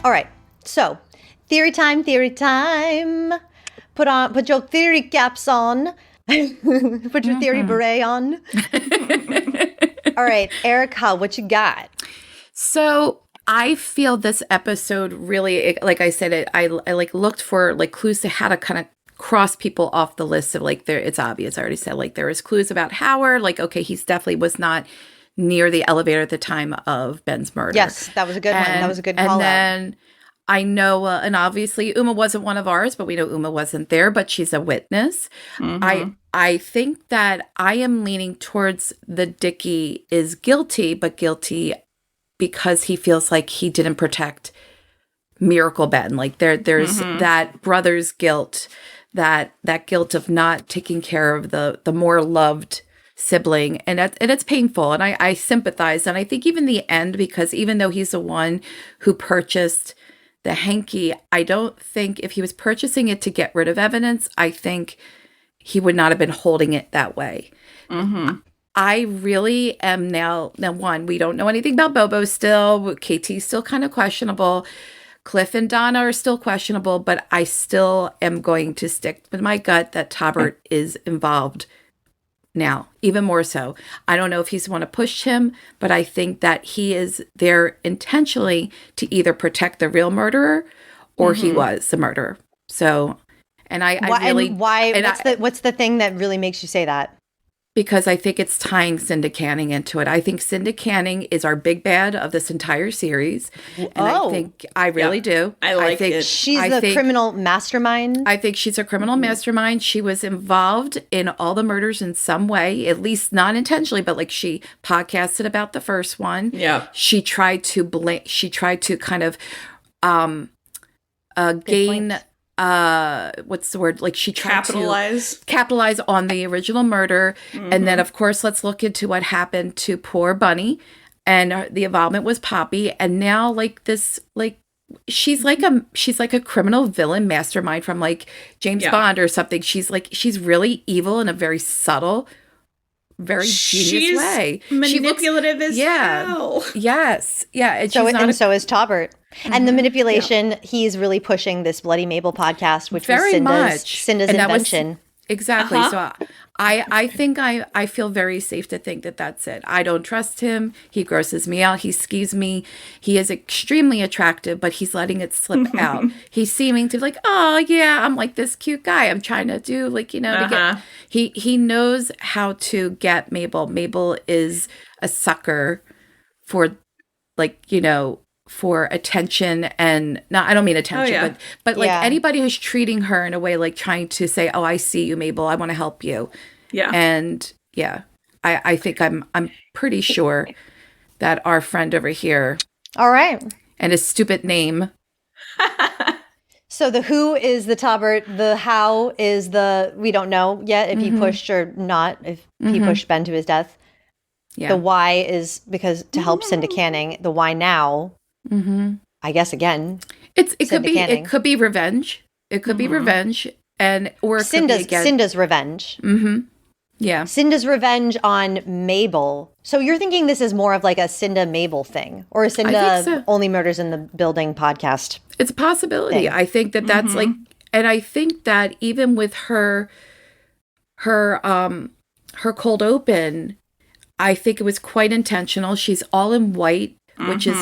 All right. So, theory time, theory time. Put your theory caps on. Put your theory beret on. All right, Erica, what you got? So I feel this episode really, like I said, I like looked for like clues to how to kind of cross people off the list of like there. It's obvious. I already said like there was clues about Howard. Like okay, he's definitely was not near the elevator at the time of Ben's murder. Yes, that was a good one. That was a good call out. And then I know, and obviously Uma wasn't one of ours, but we know Uma wasn't there, but she's a witness. I think that I am leaning towards the Dickie is guilty, but guilty because he feels like he didn't protect Miracle Ben. Like there's that brother's guilt, that guilt of not taking care of the more loved sibling, and it's painful, and I sympathize, and I think even the end, because even though he's the one who purchased the hanky, I don't think if he was purchasing it to get rid of evidence, I think he would not have been holding it that way. I really am now one, we don't know anything about Bobo still. KT's still kind of questionable. Cliff and Donna are still questionable, but I still am going to stick with my gut that Taubert is involved now, even more so. I don't know if he's the one to push him, but I think that he is there intentionally to either protect the real murderer or he was the murderer. So, and I really... What's the thing that really makes you say that? Because I think it's tying Cinda Canning into it. I think Cinda Canning is our big bad of this entire series. And I really do. I think it. She's the criminal mastermind. I think she's a criminal mastermind. She was involved in all the murders in some way, at least not intentionally, but like she podcasted about the first one. Yeah. She tried to kind of gain... what's the word? Like she tried to capitalize on the original murder. And then of course, let's look into what happened to poor Bunny, and the involvement was Poppy. And now like this, like she's like a criminal villain mastermind from like James Bond or something. She's really evil in a very subtle, very genius way. Manipulative as hell. Yes. Yeah. And so is Taubert. And the manipulation, he's really pushing this Bloody Mabel podcast, which very was Cinda's invention. Exactly. So I think I feel very safe to think that that's it. I don't trust him. He grosses me out. He skews me. He is extremely attractive, but he's letting it slip out. He's seeming to like, oh yeah, I'm like this cute guy. I'm trying to do like, to get, he knows how to get Mabel. Mabel is a sucker for like, for attention, and no, I don't mean attention, but like anybody who's treating her in a way like trying to say, oh, I see you, Mabel, I want to help you. Yeah. And I think I'm pretty sure that our friend over here. All right. And his stupid name. So the who is the Taubert, the how is the, we don't know yet if he pushed or not, if he pushed Ben to his death. Yeah. The why is because to help Cinda Canning. The why now. I guess again, it could be revenge. It could be revenge, or it Cinda's revenge. Yeah, Cinda's revenge on Mabel. So you're thinking this is more of like a Cinda Mabel thing, or a Cinda Only Murders in the Building podcast? It's a possibility. I think that that's like, and I think that even with her cold open, I think it was quite intentional. She's all in white, which is,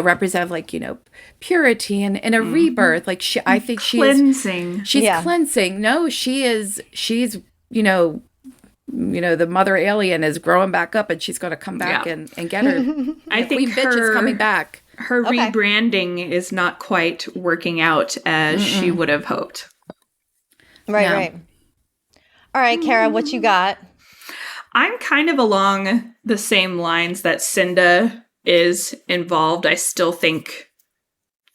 representative, like, purity and a rebirth. Like I think cleansing. She's cleansing. No, she's, the mother alien is growing back up, and she's going to come back and get her. I think Queen Bitch is coming back. Her rebranding is not quite working out as she would have hoped. Right. All right, Kara, what you got? I'm kind of along the same lines that Cinda is involved. I still think,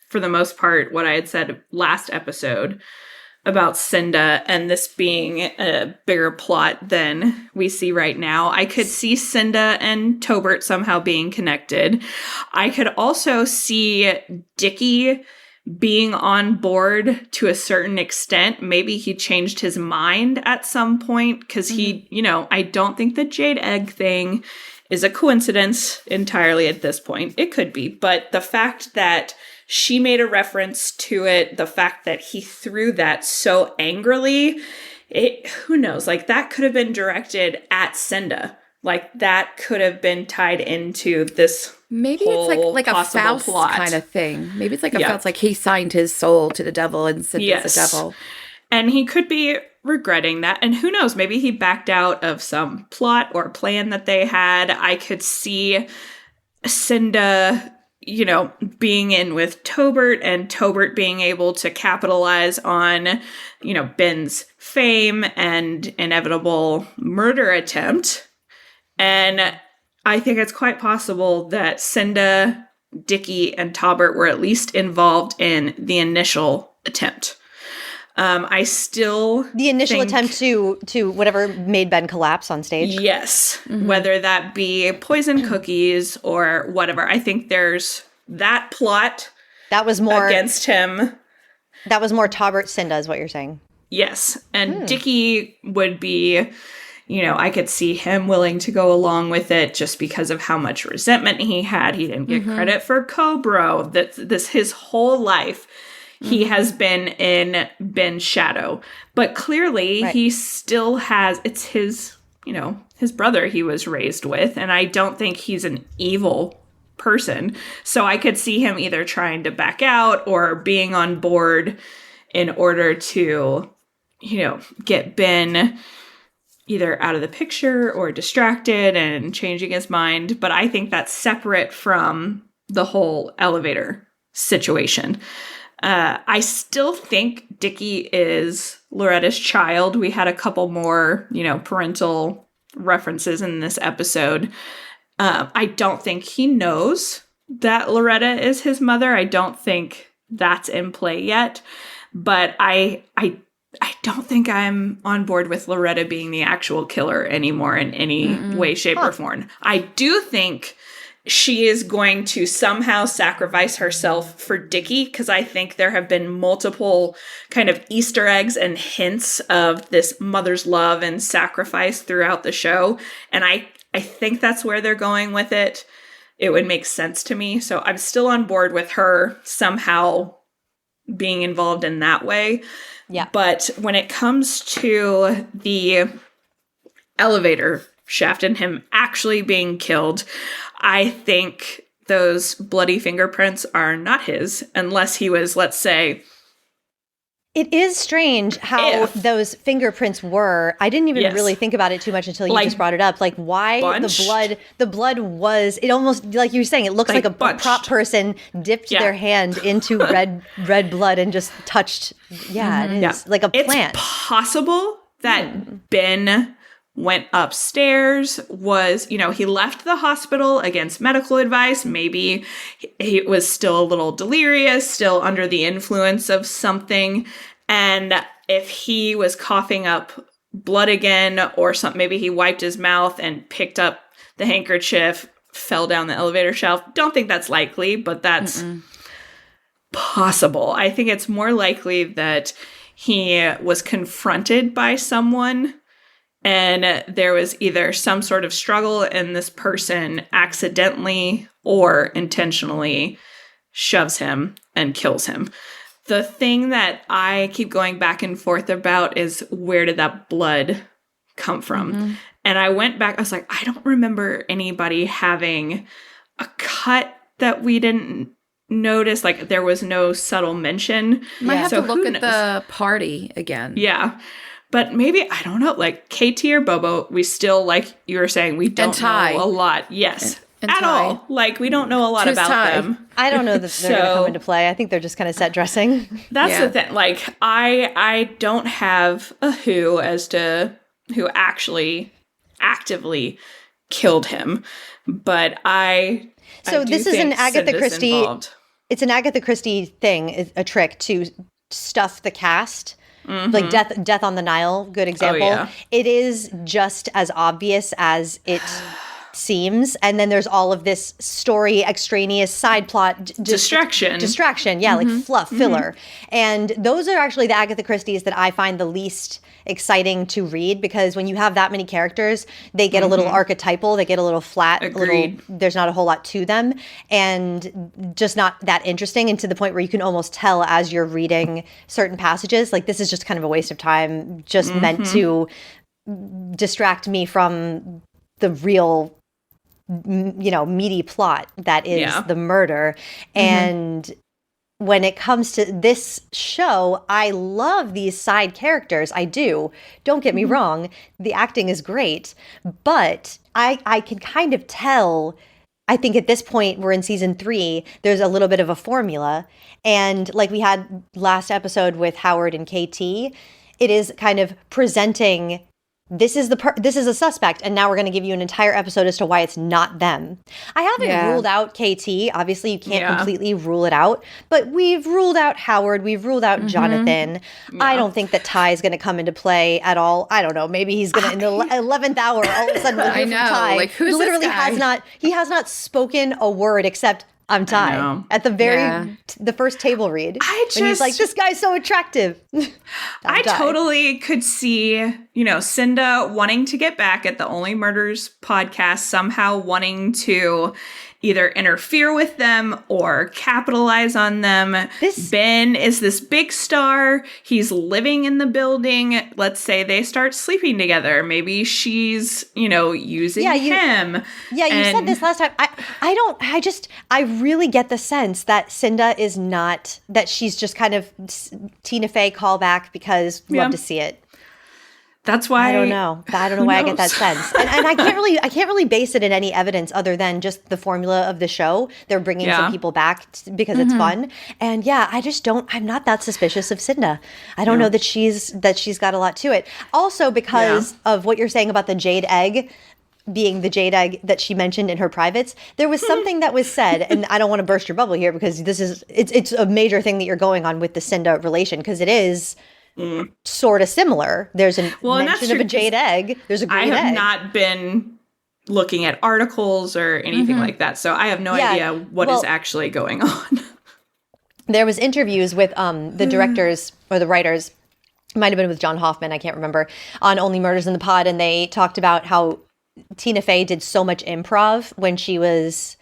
for the most part, what I had said last episode about Cinda and this being a bigger plot than we see right now. I could see Cinda and Taubert somehow being connected. I could also see Dickie being on board to a certain extent. Maybe he changed his mind at some point because he, I don't think the Jade Egg thing is a coincidence entirely at this point. It could be, but the fact that she made a reference to it, the fact that he threw that so angrily. Who knows? Like, that could have been directed at Cinda. Like, that could have been tied into this. Maybe it's like a Faust plot kind of thing. Maybe it's like a Faust, like he signed his soul to the devil and Cinda's the devil. And he could be regretting that. And who knows? Maybe he backed out of some plot or plan that they had. I could see Cinda, being in with Tobert and Tobert being able to capitalize on, Ben's fame and inevitable murder attempt. And I think it's quite possible that Cinda, Dickie, and Tobert were at least involved in the initial attempt. The initial attempt to whatever made Ben collapse on stage. Yes. Mm-hmm. Whether that be poison cookies or whatever. I think there's that plot that was more against him. That was more Tobert Cinda is what you're saying. Yes. And Dickie would be, I could see him willing to go along with it just because of how much resentment he had. He didn't get credit for Cobro. This his whole life. He has been in Ben's shadow. But clearly he still has, it's his, his brother he was raised with. And I don't think he's an evil person. So I could see him either trying to back out or being on board in order to, get Ben either out of the picture or distracted and changing his mind. But I think that's separate from the whole elevator situation. I still think Dickie is Loretta's child. We had a couple more, parental references in this episode. I don't think he knows that Loretta is his mother. I don't think that's in play yet. But I don't think I'm on board with Loretta being the actual killer anymore in any way, shape, or form. I do think she is going to somehow sacrifice herself for Dickie, because I think there have been multiple kind of Easter eggs and hints of this mother's love and sacrifice throughout the show. And I think that's where they're going with it. It would make sense to me. So I'm still on board with her somehow being involved in that way. Yeah. But when it comes to the elevator shaft and him actually being killed, I think those bloody fingerprints are not his, unless he was, let's say... It is strange how those fingerprints were. I didn't even really think about it too much until you just brought it up. Like, why the blood was, it almost, like you were saying, it looks like a prop person dipped their hand into red blood and just touched, it is like a plant. It's possible that Ben went upstairs, he left the hospital against medical advice. Maybe he was still a little delirious, still under the influence of something. And if he was coughing up blood again or something, maybe he wiped his mouth and picked up the handkerchief, fell down the elevator shaft. Don't think that's likely, but that's possible. I think it's more likely that he was confronted by someone and there was either some sort of struggle and this person accidentally or intentionally shoves him and kills him. The thing that I keep going back and forth about is, where did that blood come from? And I went back, I was like, I don't remember anybody having a cut that we didn't notice. Like, there was no subtle mention. Might have to look at the party again. Yeah. But maybe, I don't know, like KT or Bobo, we still, like you were saying, we don't know a lot. Yes. And at all. Like, we don't know a lot about them. I don't know that they're going to come into play. I think they're just kind of set dressing. That's the thing. Like, I don't have a who as to who actually actively killed him. But this is an Agatha Christie. Involved. It's an Agatha Christie thing, a trick to stuff the cast. Like Death on the Nile, good example. Oh, yeah. It is just as obvious as it plot seems, and then there's all of this story, extraneous side plot distraction, like fluff, filler. And those are actually the Agatha Christie's that I find the least exciting to read, because when you have that many characters, they get a little archetypal, they get a little flat. There's not a whole lot to them, and just not that interesting, and to the point where you can almost tell as you're reading certain passages, like, this is just kind of a waste of time, just meant to distract me from the real, meaty plot that is the murder. And when it comes to this show, I love these side characters. I do. Don't get me wrong. The acting is great. But I can kind of tell, I think at this point, we're in season 3, there's a little bit of a formula. And like we had last episode with Howard and KT, it is kind of presenting, this is a suspect, and now we're going to give you an entire episode as to why it's not them. I haven't ruled out KT. Obviously, you can't completely rule it out, but we've ruled out Howard. We've ruled out Jonathan. Yeah. I don't think that Ty is going to come into play at all. I don't know. Maybe he's going to, in the 11th hour, all of a sudden we'll hear from Ty. Like, who's literally this guy? He has not spoken a word except, I'm Ty, at the the first table read. When he's like, this guy's so attractive. I totally could see, Cinda wanting to get back at the Only Murders podcast, somehow wanting to either interfere with them or capitalize on them. Ben is this big star. He's living in the building. Let's say they start sleeping together. Maybe she's, using him. Yeah, you said this last time. I really get the sense that Cinda is not, that she's just kind of Tina Fey callback because love to see it. That's why I don't know why I get that sense, and I can't really base it in any evidence other than just the formula of the show. They're bringing some people back because it's fun, and I'm not that suspicious of Cinda. I don't know that she's got a lot to it. Also, because of what you're saying about the jade egg being the jade egg that she mentioned in her privates, there was something that was said, and I don't want to burst your bubble here because it's a major thing that you're going on with the Cinda relation, because it is. Sort of similar. There's a mention of a jade egg. There's a green egg. I have not been looking at articles or anything like that, so I have no idea what is actually going on. There was interviews with the directors or the writers, might have been with John Hoffman, I can't remember, on Only Murders in the Pod, and they talked about how Tina Fey did so much improv when she was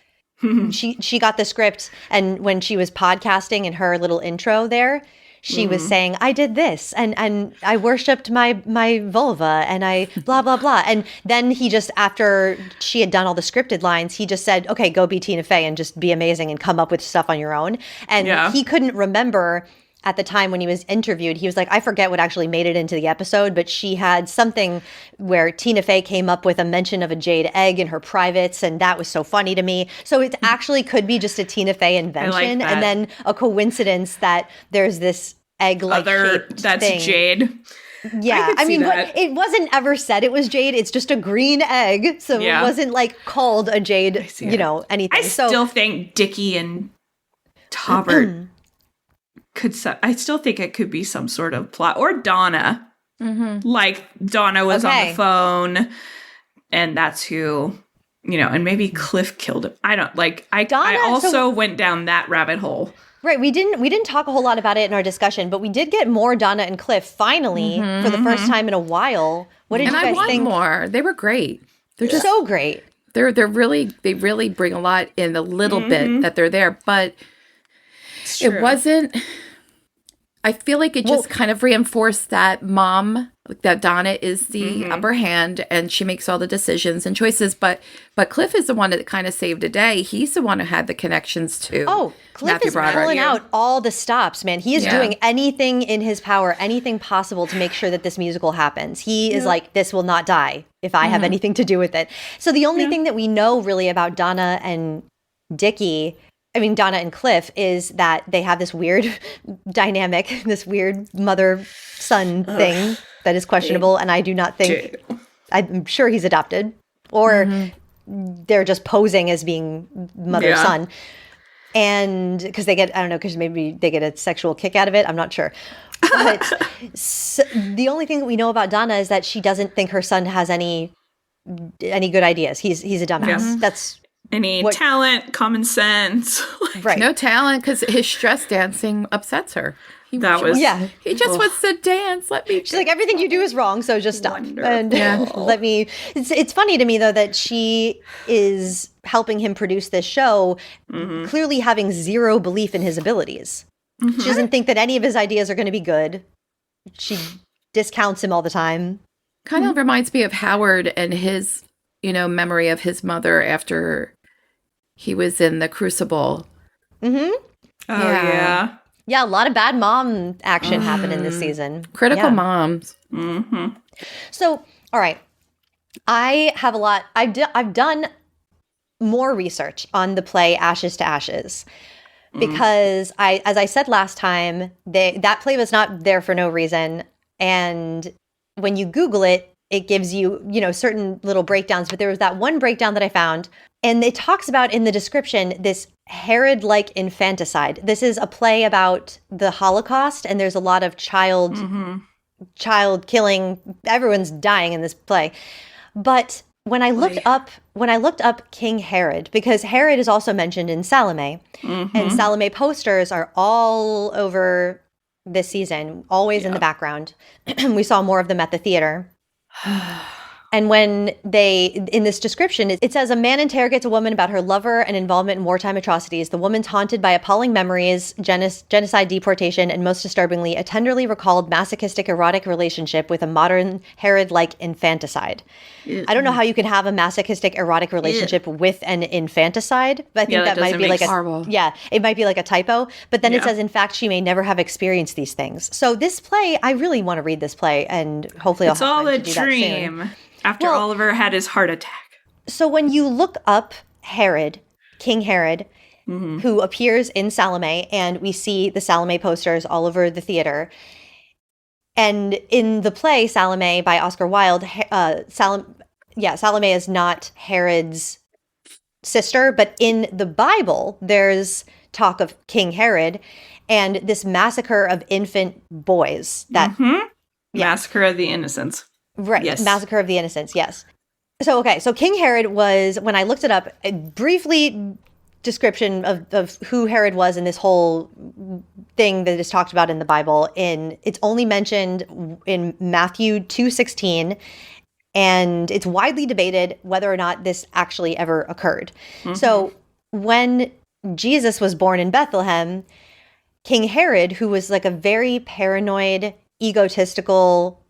she got the script, and when she was podcasting in her little intro there, she was saying, I did this, and I worshipped my vulva, and I blah, blah, blah. And then he just, after she had done all the scripted lines, he just said, okay, go be Tina Fey and just be amazing and come up with stuff on your own. And he couldn't remember at the time when he was interviewed. He was like, I forget what actually made it into the episode, but she had something where Tina Fey came up with a mention of a jade egg in her privates, and that was so funny to me. So it actually could be just a Tina Fey invention, and then a coincidence that there's this egg-like shaped that's thing. Jade. Yeah, I mean, it wasn't ever said it was jade. It's just a green egg, so it wasn't like called a jade, anything. I still think Dickie and Taubert I still think it could be some sort of plot, or Donna. Like Donna was on the phone, and that's who, and maybe Cliff killed him. I don't like. I also went down that rabbit hole. Right, we didn't talk a whole lot about it in our discussion, but we did get more Donna and Cliff finally for the first time in a while. What did you guys think? More. They were great. They're just so great. They really bring a lot in the little bit that they're there, but it wasn't. I feel like it just kind of reinforced that that Donna is the upper hand, and she makes all the decisions and choices. But Cliff is the one that kind of saved the day. He's the one who had the connections to. Oh, Cliff Matthew is Broderick. pulling out all the stops, man. He is doing anything in his power, anything possible to make sure that this musical happens. He is like, this will not die if I have anything to do with it. So the only thing that we know really about Donna and Donna and Cliff, is that they have this weird dynamic, this weird mother-son thing that is questionable, and I do not think, I'm sure he's adopted, or they're just posing as being mother-son. And because because maybe they get a sexual kick out of it, I'm not sure. But the only thing that we know about Donna is that she doesn't think her son has any any good ideas. He's a dumbass. Yes. That's any talent, common sense. Right. No talent, because his stress dancing upsets her. He just wants to dance. Let me. She's like, everything you do is wrong, so just stop. Wonderful. And let me. It's funny to me though that she is helping him produce this show, clearly having zero belief in his abilities. She doesn't think that any of his ideas are going to be good. She discounts him all the time. Kind of reminds me of Howard and his, memory of his mother after he was in the Crucible. Oh, yeah. Yeah, a lot of bad mom action happened in this season. Critical moms. So, all right. I have a lot. I've done more research on the play Ashes to Ashes because as I said last time, that play was not there for no reason. And when you Google it, it gives you, certain little breakdowns. But there was that one breakdown that I found, and it talks about in the description this Herod-like infanticide. This is a play about the Holocaust, and there's a lot of child killing. Everyone's dying in this play. But when I looked up King Herod, because Herod is also mentioned in Salome, and Salome posters are all over this season, always in the background. We saw more of them at the theater. And when in this description, it says a man interrogates a woman about her lover and involvement in wartime atrocities. The woman's haunted by appalling memories, genocide, deportation, and most disturbingly, a tenderly recalled masochistic erotic relationship with a modern Herod-like infanticide. I don't know how you can have a masochistic erotic relationship with an infanticide, but I think that might be like it might be like a typo. But then it says, in fact, she may never have experienced these things. So this play, I really want to read this play, and hopefully I'll have time to do that soon. It's all a dream. After Oliver had his heart attack. So when you look up Herod, King Herod, who appears in Salome, and we see the Salome posters all over the theater. And in the play Salome by Oscar Wilde, Salome is not Herod's sister, but in the Bible, there's talk of King Herod and this massacre of infant boys. Massacre of the Innocents. Right. Yes. Massacre of the Innocents. Yes. So King Herod was, when I looked it up, a briefly description of who Herod was in this whole thing that is talked about in the Bible. It's only mentioned in Matthew 2:16, and it's widely debated whether or not this actually ever occurred. So when Jesus was born in Bethlehem, King Herod, who was like a very paranoid, egotistical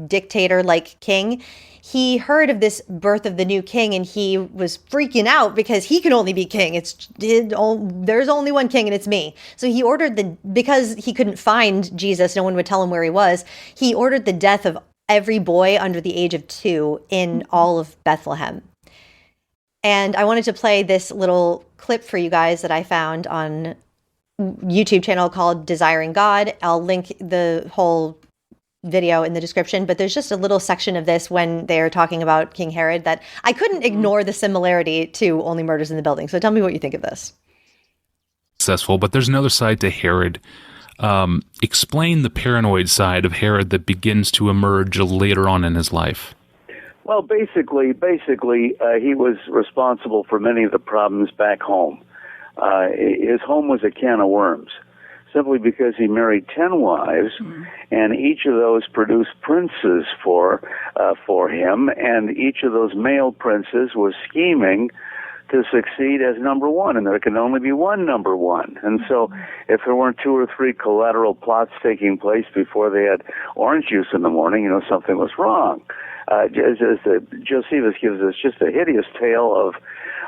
dictator-like king, he heard of this birth of the new king, and he was freaking out because he can only be king. There's only one king, and it's me. So he ordered because he couldn't find Jesus, no one would tell him where he was. He ordered the death of every boy under the age of 2 in all of Bethlehem. And I wanted to play this little clip for you guys that I found on YouTube channel called Desiring God. I'll link the whole video in the description, but there's just a little section of this when they're talking about King Herod that I couldn't ignore the similarity to Only Murders in the Building. So tell me what you think of this. Successful, but there's another side to Herod. Explain the paranoid side of Herod that begins to emerge later on in his life. Well, basically, he was responsible for many of the problems back home. His home was a can of worms, simply because he married 10 wives, and each of those produced princes for him, and each of those male princes was scheming to succeed as number one, and there can only be one number one. And so if there weren't 2 or 3 collateral plots taking place before they had orange juice in the morning, something was wrong. Josephus gives us just a hideous tale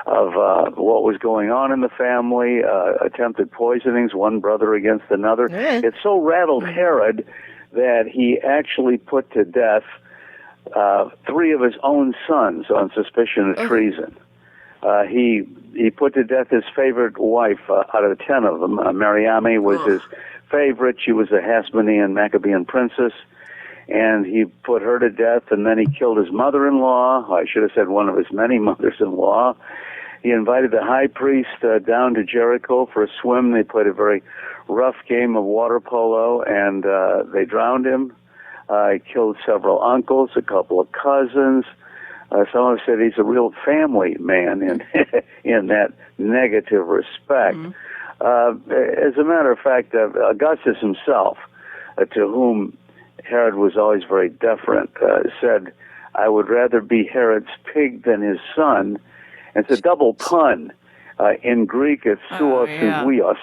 of what was going on in the family, attempted poisonings, one brother against another. It so rattled Herod that he actually put to death 3 of his own sons on suspicion of treason. He put to death his favorite wife out of 10 of them. Mariamne was his favorite. She was a Hasmonean Maccabean princess. And he put her to death, and then he killed his mother-in-law. I should have said one of his many mothers-in-law. He invited the high priest down to Jericho for a swim. They played a very rough game of water polo, and they drowned him. He killed several uncles, a couple of cousins. Some have said he's a real family man in that negative respect. As a matter of fact, Augustus himself, to whom Herod was always very deferent, said, "I would rather be Herod's pig than his son." And it's a double pun. In Greek, it's suos and huios,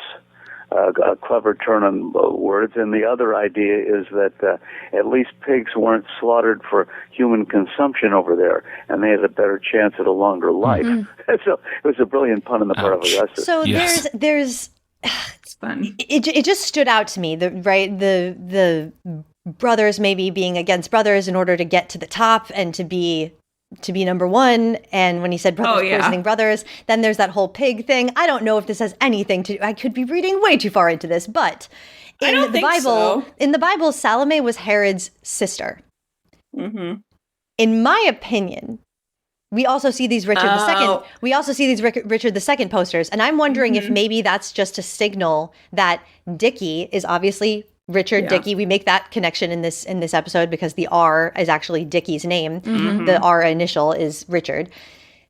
a clever turn on words. And the other idea is that at least pigs weren't slaughtered for human consumption over there, and they had a better chance at a longer life. So it was a brilliant pun on the part of Augustus. So there's it's fun. It just stood out to me, the brothers maybe being against brothers in order to get to the top and to be number one. And when he said brothers poisoning brothers, then there's that whole pig thing. I don't know if this has anything to do. I could be reading way too far into this, but in the Bible, Salome was Herod's sister. In my opinion, we also see these Richard II. We also see these Richard II posters, and I'm wondering if maybe that's just a signal that Dickie is obviously Richard Dickie. We make that connection in this episode because the R is actually Dickie's name. The R initial is Richard.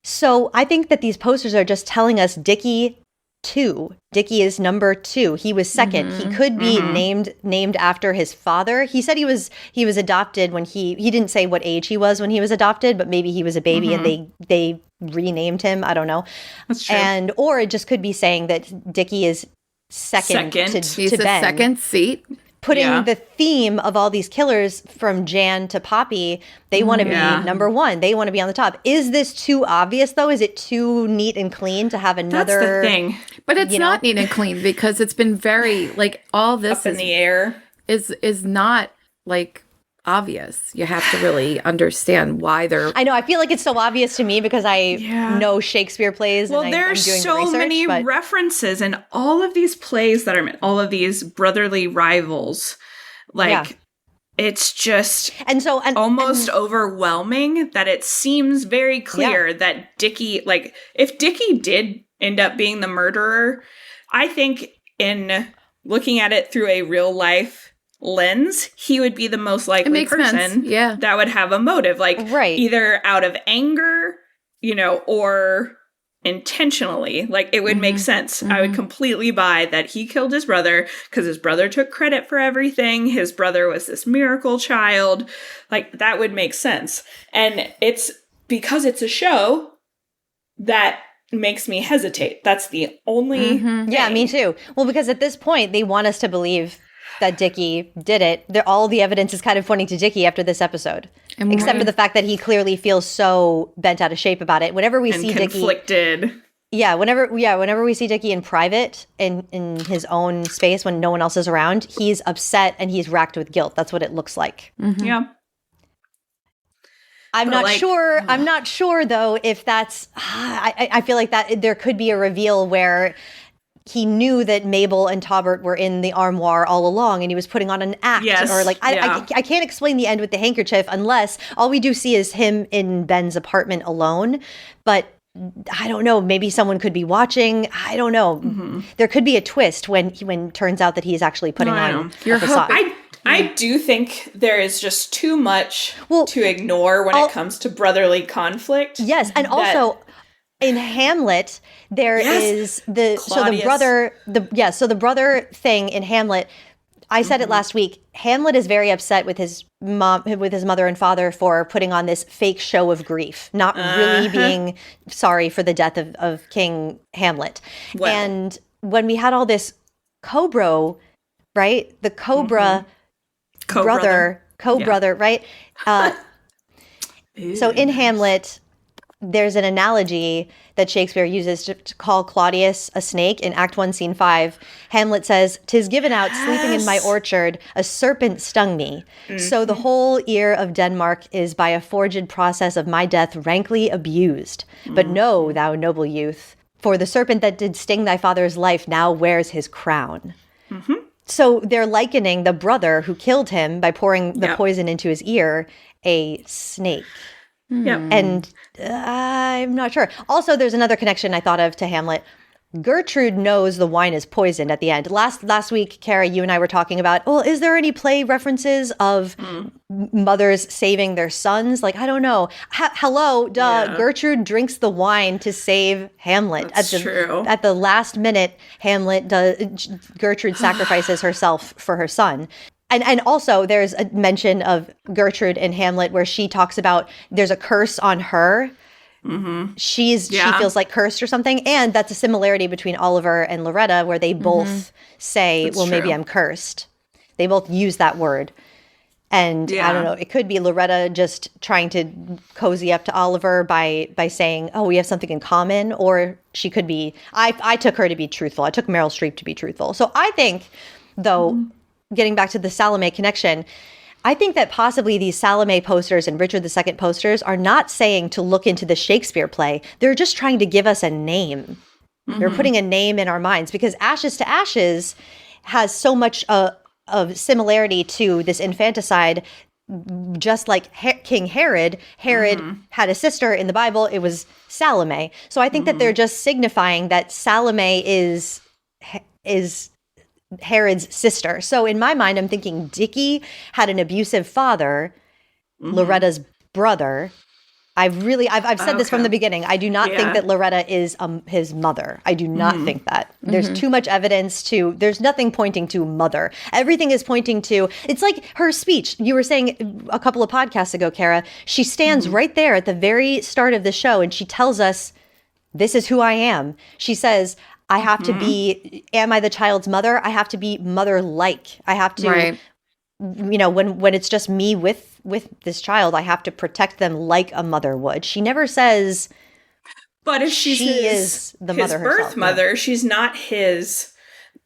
So I think that these posters are just telling us Dickie 2. Dickie is number 2. He was second. He could be named after his father. He said he was adopted when he didn't say what age he was when he was adopted, but maybe he was a baby and they renamed him. I don't know. That's true. Or it just could be saying that Dickie is second. He's to the Ben. second seat. Putting the theme of all these killers from Jan to Poppy, they want to be number 1. They want to be on the top. Is this too obvious, though? Is it too neat and clean to have another... That's the thing. But it's not neat and clean because it's been very, like, all this up in the air. Is not, like, obvious. You have to really understand why they're... I know. I feel like it's so obvious to me because I know Shakespeare plays. Well, and there's I'm doing so research, many references in all of these plays that are all of these brotherly rivals. Like, it's just almost overwhelming that it seems very clear that Dickie, like, if Dickie did end up being the murderer, I think in looking at it through a real life lens, he would be the most likely person that would have a motive, like either out of anger, or intentionally. Like, it would make sense. I would completely buy that he killed his brother because his brother took credit for everything. His brother was this miracle child. Like, that would make sense. And it's because it's a show that makes me hesitate. That's the only thing. Yeah, me too. Well, because at this point, they want us to believe that Dickie did it. All the evidence is kind of pointing to Dickie after this episode, except for the fact that he clearly feels so bent out of shape about it. Whenever we see conflicted. Dickie, whenever we see Dickie in private, in his own space when no one else is around, he's upset and he's racked with guilt. That's what it looks like. Yeah. I'm not sure though if that's. I feel like that there could be a reveal where he knew that Mabel and Taubert were in the armoire all along and he was putting on an act. Or like, I can't explain the end with the handkerchief unless all we do see is him in Ben's apartment alone. But I don't know, maybe someone could be watching. I don't know. There could be a twist when it turns out that he's actually putting on a facade. I do think there is just too much to ignore when it comes to brotherly conflict. Yes, and also in Hamlet, there is the brother thing in Hamlet. I said it last week. Hamlet is very upset with his mother and father for putting on this fake show of grief, not really being sorry for the death of King Hamlet. Well. And when we had all this co-bro, right? The co-brother, right? So in Hamlet, there's an analogy that Shakespeare uses to call Claudius a snake in Act 1, Scene 5. Hamlet says, "'Tis given out, sleeping in my orchard, a serpent stung me. So the whole ear of Denmark is by a forged process of my death rankly abused. But know, thou noble youth, for the serpent that did sting thy father's life now wears his crown." So they're likening the brother who killed him by pouring the poison into his ear, a snake. And I'm not sure. Also, there's another connection I thought of to Hamlet. Gertrude knows the wine is poisoned at the end. Last week, Kara, you and I were talking about, well, is there any play references of mothers saving their sons? Like, I don't know. Hello, duh. Yeah. Gertrude drinks the wine to save Hamlet. That's true. At the last minute, Gertrude sacrifices herself for her son. And also there's a mention of Gertrude in Hamlet where she talks about there's a curse on her. Mm-hmm. She feels like cursed or something, and that's a similarity between Oliver and Loretta, where they both say, that's true. Maybe I'm cursed. They both use that word, and I don't know. It could be Loretta just trying to cozy up to Oliver by saying, "Oh, we have something in common," or she could be. I took her to be truthful. I took Meryl Streep to be truthful. So I think, though, getting back to the Salome connection, I think that possibly these Salome posters and Richard II posters are not saying to look into the Shakespeare play. They're just trying to give us a name. Mm-hmm. They're putting a name in our minds because Ashes to Ashes has so much of similarity to this infanticide. Just like King Herod had a sister in the Bible. It was Salome. So I think that they're just signifying that Salome is Herod's sister. So in my mind, I'm thinking Dickie had an abusive father, Loretta's brother. I've said this from the beginning. I do not think that Loretta is his mother. I do not think that. There's too much evidence there's nothing pointing to mother. Everything is pointing to, it's like her speech. You were saying a couple of podcasts ago, Kara, she stands right there at the very start of the show and she tells us, this is who I am. She says, I have to be, am I the child's mother? I have to be mother-like. I have to, when it's just me with this child, I have to protect them like a mother would. She never says, but if she is the mother herself, birth mother, she's not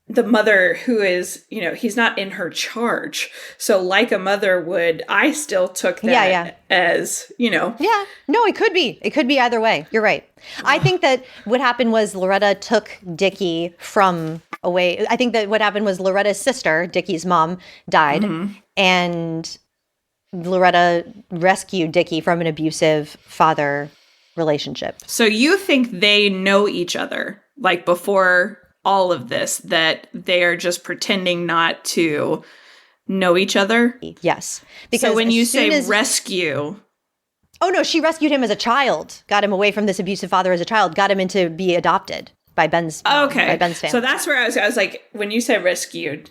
the mother who is, he's not in her charge. So like a mother would, I still took that as, Yeah, no, it could be. It could be either way. You're right. I think that what happened was Loretta took Dickie from away. I think that what happened was Loretta's sister, Dickie's mom, died. And Loretta rescued Dickie from an abusive father relationship. So you think they know each other, like before all of this, that they are just pretending not to know each other? Yes. Because so when you say rescue... Oh, no, she rescued him as a child, got him away from this abusive father as a child, got him in to be adopted by Ben's by Ben's family. So that's where I was like, when you say rescued,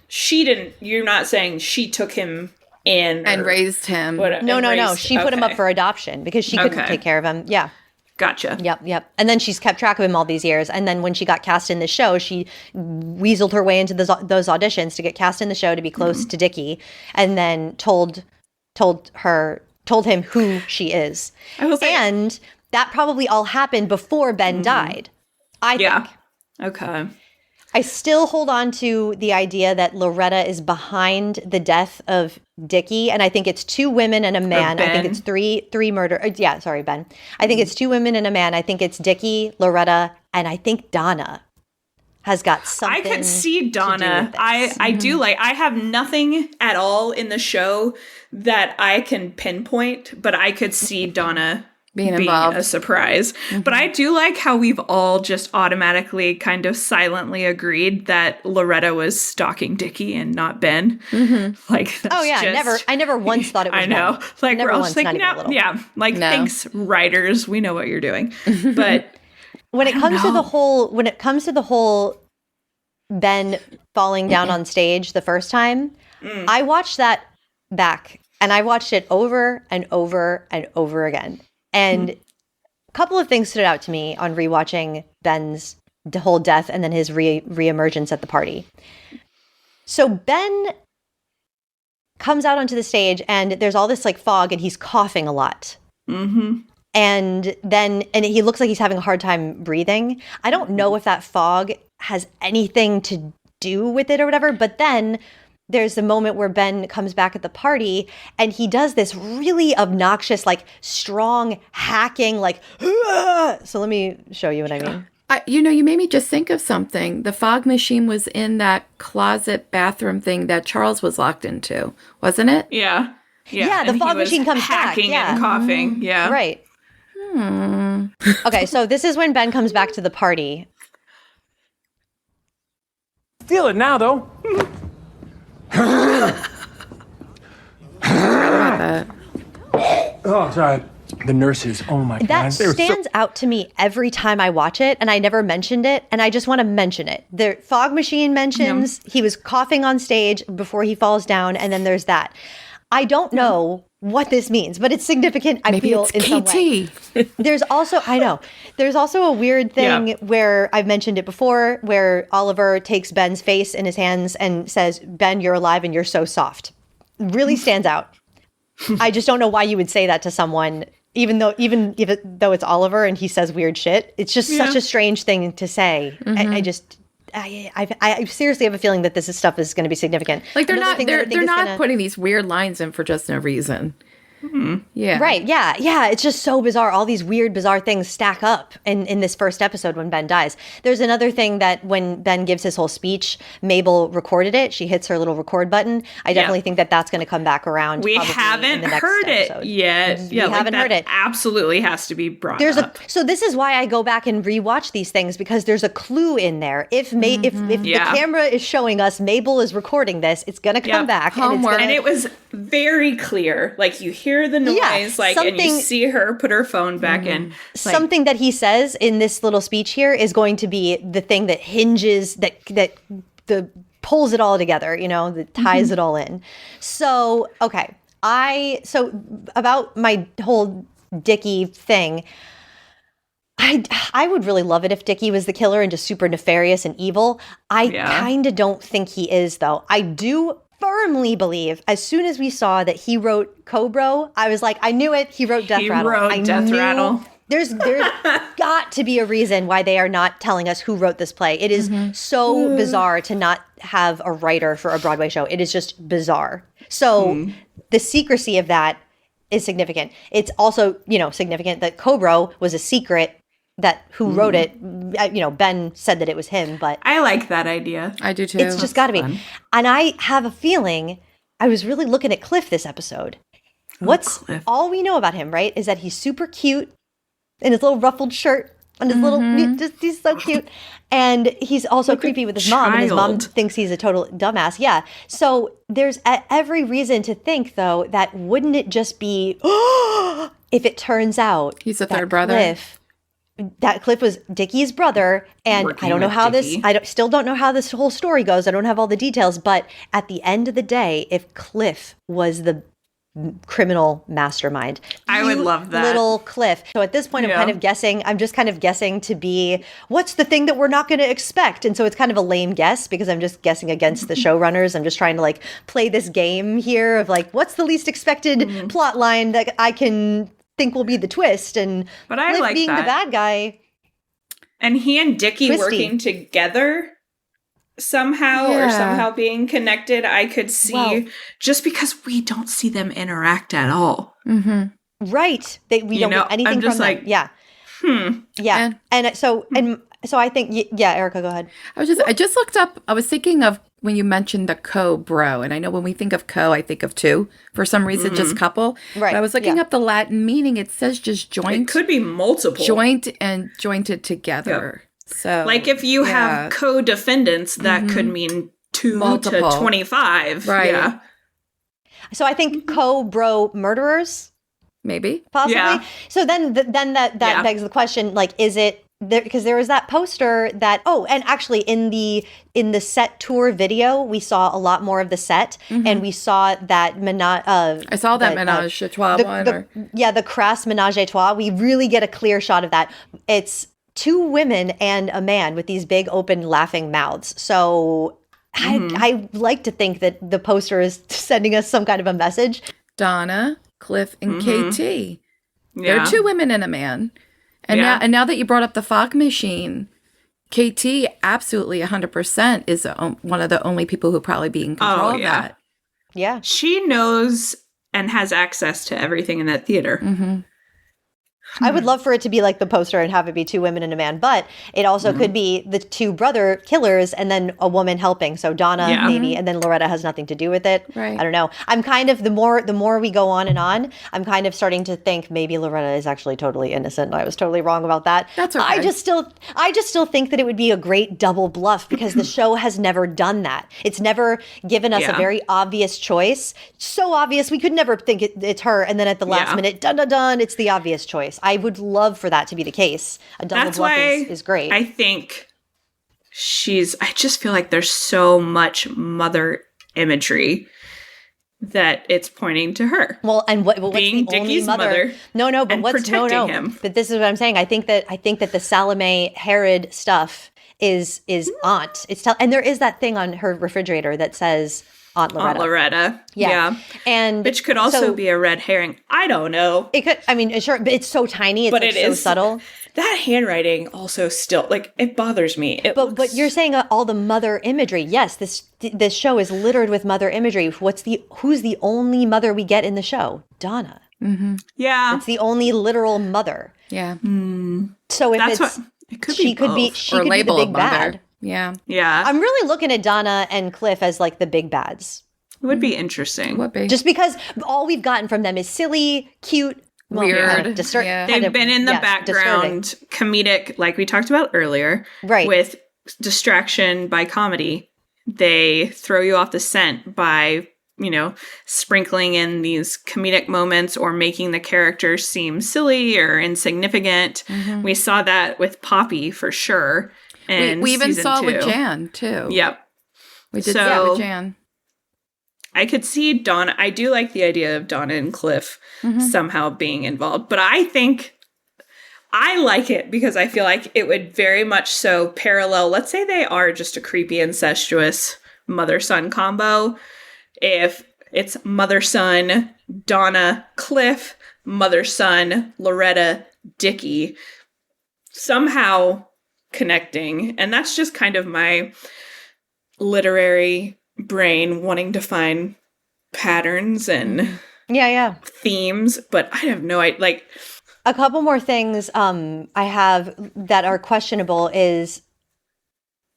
you're not saying she took him in and raised him. No. She put him up for adoption because she couldn't take care of him. Yeah. Gotcha. Yep. And then she's kept track of him all these years. And then when she got cast in the show, she weaseled her way into those auditions to get cast in the show to be close to Dickie, and then told him who she is. And that probably all happened before Ben died, I think. Okay. I still hold on to the idea that Loretta is behind the death of Dickie, and I think it's 2 women and a man. I think it's three murder. Ben. I think it's 2 women and a man. I think it's Dickie, Loretta, and I think Donna has got something. I could see Donna. I do like. I have nothing at all in the show that I can pinpoint, but I could see Donna being involved. A surprise. But I do like how we've all just automatically kind of silently agreed that Loretta was stalking Dickie and not Ben. Like, that's I never once thought it was I know. Ben. Like, never we're all just like, thanks, writers. We know what you're doing. But when it comes to the whole Ben falling down on stage the first time, I watched that back and I watched it over and over and over again. And a couple of things stood out to me on rewatching Ben's whole death and then his reemergence at the party. So Ben comes out onto the stage and there's all this like fog and he's coughing a lot. And he looks like he's having a hard time breathing. I don't know if that fog has anything to do with it or whatever, but then there's the moment where Ben comes back at the party and he does this really obnoxious, like strong hacking, like, so let me show you what I mean. You made me just think of something. The fog machine was in that closet bathroom thing that Charles was locked into, wasn't it? Yeah. Yeah, the fog machine comes back. Hacking and coughing. Yeah. Right. Okay, so this is when Ben comes back to the party. Feel it now, though. Oh, sorry. The nurses, oh my God. That stands out to me every time I watch it, and I never mentioned it, and I just want to mention it. The fog machine mentions he was coughing on stage before he falls down, and then there's that. I don't know what this means, but it's significant, I feel, in some way. There's also a weird thing where I've mentioned it before, where Oliver takes Ben's face in his hands and says, "Ben, you're alive and you're so soft." Really stands out. I just don't know why you would say that to someone, even though it's Oliver and he says weird shit. It's just such a strange thing to say. I seriously have a feeling that this stuff is going to be significant. Like they're not putting these weird lines in for just no reason. Mm-hmm. Yeah. Right. Yeah. Yeah. It's just so bizarre. All these weird, bizarre things stack up in this first episode when Ben dies. There's another thing that when Ben gives his whole speech, Mabel recorded it. She hits her little record button. I definitely think that that's going to come back around. We haven't heard it yet. We haven't heard it. Absolutely has to be brought up. So this is why I go back and rewatch these things, because there's a clue in there. If the camera is showing us Mabel is recording this, it's going to come back. And it was very clear. Like, you hear the noise, and you see her put her phone back in. Something that he says in this little speech here is going to be the thing that hinges, that pulls it all together, that ties it all in. So, okay. So about my whole Dickie thing, I would really love it if Dickie was the killer and just super nefarious and evil. I kind of don't think he is, though. I do firmly believe, as soon as we saw that he wrote Cobro, I was like, I knew it. He wrote Death Rattle. There's got to be a reason why they are not telling us who wrote this play. It is so bizarre to not have a writer for a Broadway show. It is just bizarre. So the secrecy of that is significant. It's also, significant that Cobro was a secret, that who wrote it. Ben said that it was him, but I like that idea. I do too. It's just got to be. And I have a feeling, I was really looking at Cliff this episode. Cliff. All we know about him, right, is that he's super cute in his little ruffled shirt and his little, he's so cute. And he's also creepy with his mom, and his mom thinks he's a total dumbass. Yeah. So there's every reason to think, though, that wouldn't it just be, if it turns out he's a third brother. Cliff was Dickie's brother, and I don't know how still don't know how this whole story goes. I don't have all the details, but at the end of the day, if Cliff was the criminal mastermind, I would love that. Little Cliff. So at this point, I'm just kind of guessing to be, what's the thing that we're not going to expect? And so it's kind of a lame guess, because I'm just guessing against the showrunners. I'm just trying to play this game here of what's the least expected plot line that I can think will be the twist, but I like being that. the bad guy, and he and Dickie working together somehow, or somehow being connected. I could see, just because we don't see them interact at all. Right? We don't know anything from them. Yeah. And so I think, Erica, go ahead. I just looked up. I was thinking of when you mentioned the co-bro, and I know when we think of co, I think of two for some reason, just couple. Right. But I was looking up the Latin meaning. It says just joint. It could be multiple. Joint and jointed together. Yep. So, if you have co-defendants, that could mean 2 to 25. Right. Yeah. So I think co-bro murderers. Maybe. Possibly. Yeah. So then that begs the question, is it, because there was that poster that, and actually in the set tour video, we saw a lot more of the set, and we saw that I saw that menage a trois one. The crass menage a trois. We really get a clear shot of that. It's 2 women and a man with these big open laughing mouths. So I like to think that the poster is sending us some kind of a message. Donna, Cliff, and KT. Yeah. There are 2 women and a man. And now that you brought up the fog machine, KT absolutely 100% is one of the only people who probably be in control of that. Yeah. She knows and has access to everything in that theater. I would love for it to be like the poster and have it be two women and a man, but it also could be the two brother killers and then a woman helping. So Donna maybe, and then Loretta has nothing to do with it. Right. I don't know. I'm kind of the more we go on, I'm kind of starting to think maybe Loretta is actually totally innocent. I was totally wrong about that. That's okay. I just still think that it would be a great double bluff because the show has never done that. It's never given us a very obvious choice. So obvious we could never think it's her, and then at the last minute, dun dun dun, it's the obvious choice. I would love for that to be the case. A double That's bluff why is great. I think I just feel like there's so much mother imagery that it's pointing to her. Well, and what's being the only Dickie's mother? No, but and what's protecting him. But this is what I'm saying. I think that the Salome Herod stuff is aunt. And there is that thing on her refrigerator that says Aunt Loretta. Aunt Loretta. Yeah. And which could also be a red herring. I don't know. It could, I mean, sure, but it's so tiny. It's like so subtle. That handwriting also still, like, it bothers me. But you're saying all the mother imagery. Yes, this show is littered with mother imagery. Who's the only mother we get in the show? Donna. Mm-hmm. Yeah. It's the only literal mother. Yeah. So if it could she be could both. be the big bad. Yeah. Yeah. I'm really looking at Donna and Cliff as like the big bads. It would be interesting. Would be. Just because all we've gotten from them is silly, cute, weird. They've been in the background, comedic, like we talked about earlier, right? With distraction by comedy. They throw you off the scent by, sprinkling in these comedic moments or making the characters seem silly or insignificant. Mm-hmm. We saw that with Poppy for sure. And we even saw 2. with Jan too. Yep. We did that with Jan. I could see Donna. I do like the idea of Donna and Cliff somehow being involved, but I think I like it because I feel like it would very much so parallel. Let's say they are just a creepy, incestuous mother-son combo. If it's mother-son, Donna, Cliff, mother-son, Loretta, Dickie, somehow connecting. And that's just kind of my literary brain wanting to find patterns and themes, but I have no idea. Like, a couple more things I have that are questionable is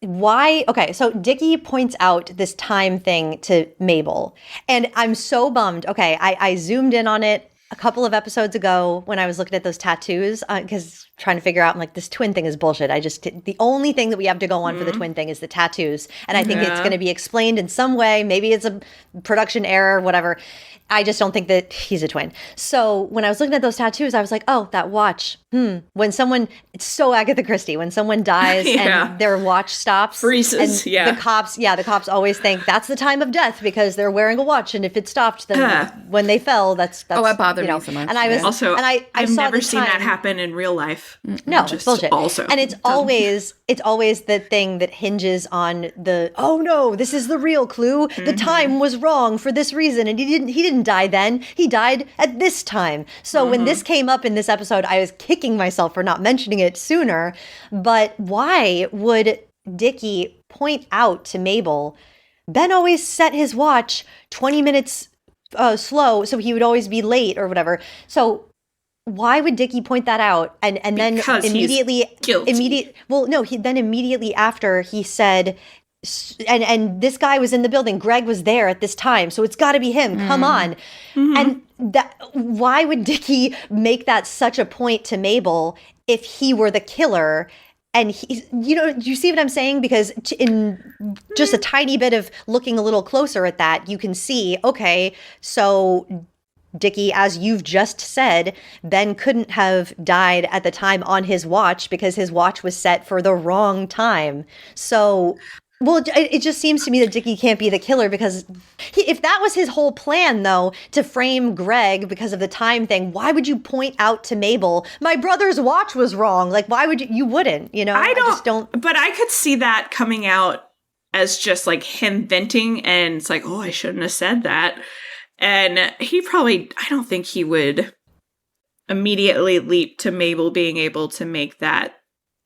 why. Okay, so Dickie points out this time thing to Mabel, and I'm so bummed. Okay, I zoomed in on it a couple of episodes ago when I was looking at those tattoos because trying to figure out, I'm like, this twin thing is bullshit. The only thing that we have to go on for the twin thing is the tattoos. And I think it's going to be explained in some way. Maybe it's a production error, whatever. I just don't think that he's a twin. So when I was looking at those tattoos, I was like, oh, that watch. When someone, it's so Agatha Christie, when someone dies and their watch stops. Freezes, and the cops always think that's the time of death because they're wearing a watch. And if it stopped, then when they fell, that's it bothered me so much. And I was, also, and I've saw never the seen time. that happen in real life. No, it's bullshit. Also, and it's always the thing that hinges on the, oh no, this is the real clue. The time was wrong for this reason, and he didn't die then. He died at this time. So when this came up in this episode, I was kicking myself for not mentioning it sooner. But why would Dickie point out to Mabel, Ben always set his watch 20 minutes slow, so he would always be late or whatever. So why would Dickie point that out? And then because immediately, immediately after he said, and this guy was in the building, Greg was there at this time, so it's got to be him. Come on. And why would Dickie make that such a point to Mabel if he were the killer? And do you see what I'm saying? Because in just a tiny bit of looking a little closer at that, you can see, okay, so Dickie, as you've just said, Ben couldn't have died at the time on his watch because his watch was set for the wrong time. So, well, it just seems to me that Dickie can't be the killer because if that was his whole plan, though, to frame Greg because of the time thing, why would you point out to Mabel, my brother's watch was wrong? Like, why would you wouldn't, I just don't. But I could see that coming out as just like him venting and it's like, oh, I shouldn't have said that. And I don't think he would immediately leap to Mabel being able to make that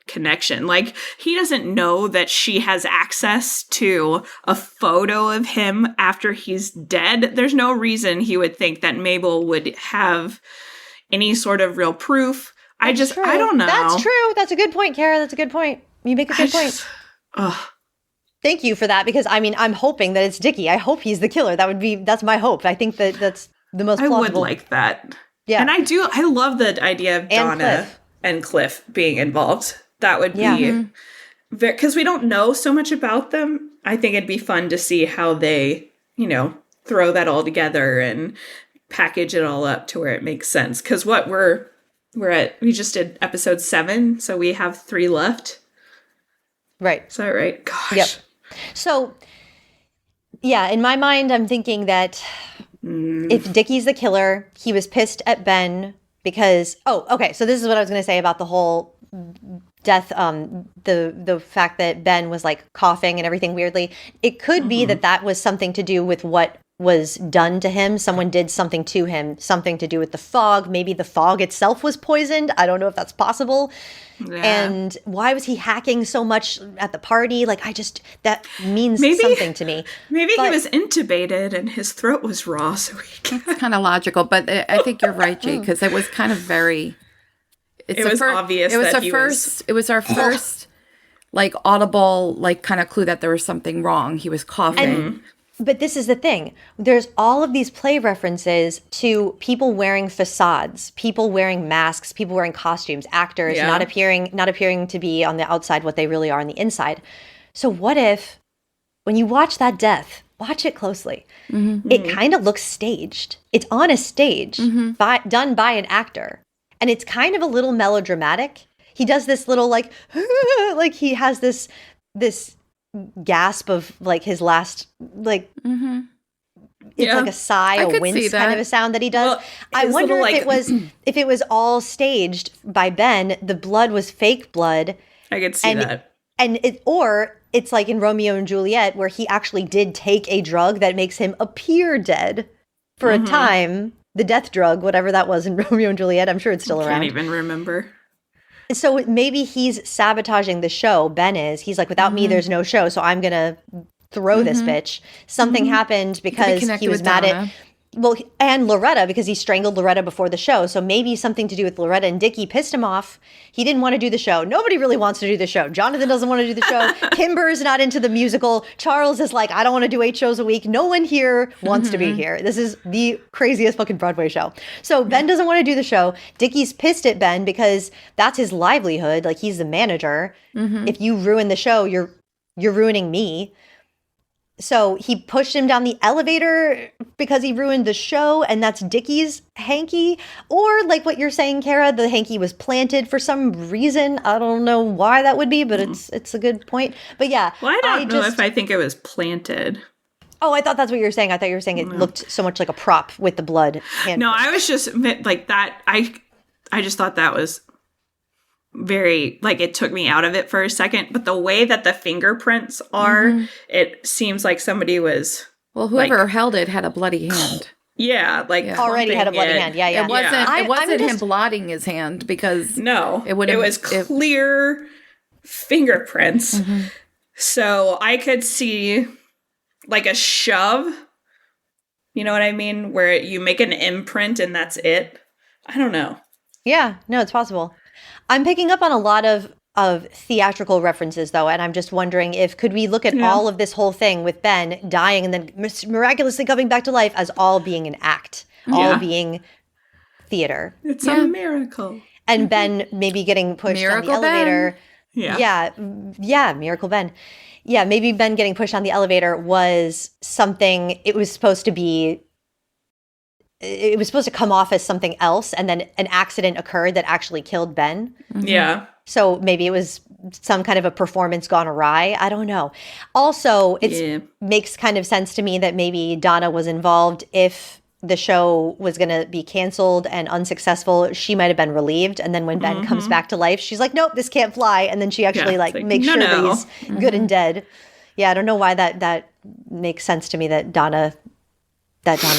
connection. Like, he doesn't know that she has access to a photo of him after he's dead. There's no reason he would think that Mabel would have any sort of real proof I don't know. That's true. That's a good point, Kara. That's a good point. You make a good point. Thank you for that, because I mean, I'm hoping that it's Dickie. I hope he's the killer. That's my hope. I think that's the most plausible. I would like that. Yeah. And I love the idea of Donna and Cliff being involved. That would be, because we don't know so much about them. I think it'd be fun to see how they, throw that all together and package it all up to where it makes sense. Because what we just did episode 7, so we have 3 left. Right. Is that right? Gosh. Yep. So, yeah, in my mind, I'm thinking that if Dickie's the killer, he was pissed at Ben because, okay, so this is what I was going to say about the whole death, the fact that Ben was like coughing and everything weirdly. It could be that was something to do with what was done to him. Someone did something to him, something to do with the fog. Maybe the fog itself was poisoned. I don't know if that's possible. Yeah. And why was he hacking so much at the party? Like, that means something to me. Maybe he was intubated and his throat was raw. So it's kind of logical, but I think you're right, Jake, because it was kind of very... It was obvious. It was our first, like, audible, like, kind of clue that there was something wrong. He was coughing. But this is the thing. There's all of these play references to people wearing facades, people wearing masks, people wearing costumes, actors not appearing to be on the outside what they really are on the inside. So what if, when you watch that death, watch it closely. It kind of looks staged. It's on a stage, done by an actor. And it's kind of a little melodramatic. He does this little like he has this gasp of like his last like it's like a sigh, a wince kind of a sound that he does. Well, I wonder if it was all staged by Ben. The blood was fake blood. I could see that. And it's like in Romeo and Juliet where he actually did take a drug that makes him appear dead for a time. The death drug, whatever that was in Romeo and Juliet. I'm sure it's still around. I can't even remember. So maybe he's sabotaging the show. Ben is. He's like, without me, there's no show. So I'm going to throw this bitch. Something happened because he was mad at... Well, and Loretta, because he strangled Loretta before the show. So maybe something to do with Loretta and Dickie pissed him off. He didn't want to do the show. Nobody really wants to do the show. Jonathan doesn't want to do the show. Kimber's not into the musical. Charles is like, I don't want to do 8 shows a week. No one here wants to be here. This is the craziest fucking Broadway show. So Ben doesn't want to do the show. Dickie's pissed at Ben because that's his livelihood. Like, he's the manager. If you ruin the show, you're ruining me. So he pushed him down the elevator because he ruined the show, and that's Dickie's hanky. Or like what you're saying, Kara, the hanky was planted for some reason. I don't know why that would be, but it's a good point. But yeah. Well, I don't know if I think it was planted. Oh, I thought that's what you were saying. I thought you were saying it looked so much like a prop with the blood. No, I was just like that. I just thought that was very, like, it took me out of it for a second, but the way that the fingerprints are, it seems like somebody was whoever held it had a bloody hand. Already had a bloody hand. It wasn't him blotting his hand because it was clear fingerprints. So I could see like a shove, you know what I mean, where you make an imprint and that's it. I don't know. Yeah, no, it's possible. I'm picking up on a lot of theatrical references, though, and I'm just wondering could we look at all of this whole thing with Ben dying and then miraculously coming back to life as all being an act, all being theater. It's a miracle. And Ben maybe getting pushed on the elevator. Yeah, Miracle Ben. Yeah, maybe Ben getting pushed on the elevator was something, it was supposed to come off as something else, and then an accident occurred that actually killed Ben. Yeah. So maybe it was some kind of a performance gone awry. I don't know. Also, it makes kind of sense to me that maybe Donna was involved. If the show was going to be canceled and unsuccessful, she might have been relieved. And then when Ben comes back to life, she's like, nope, this can't fly. And then she actually makes sure that he's good and dead. Yeah, I don't know why that makes sense to me that Donna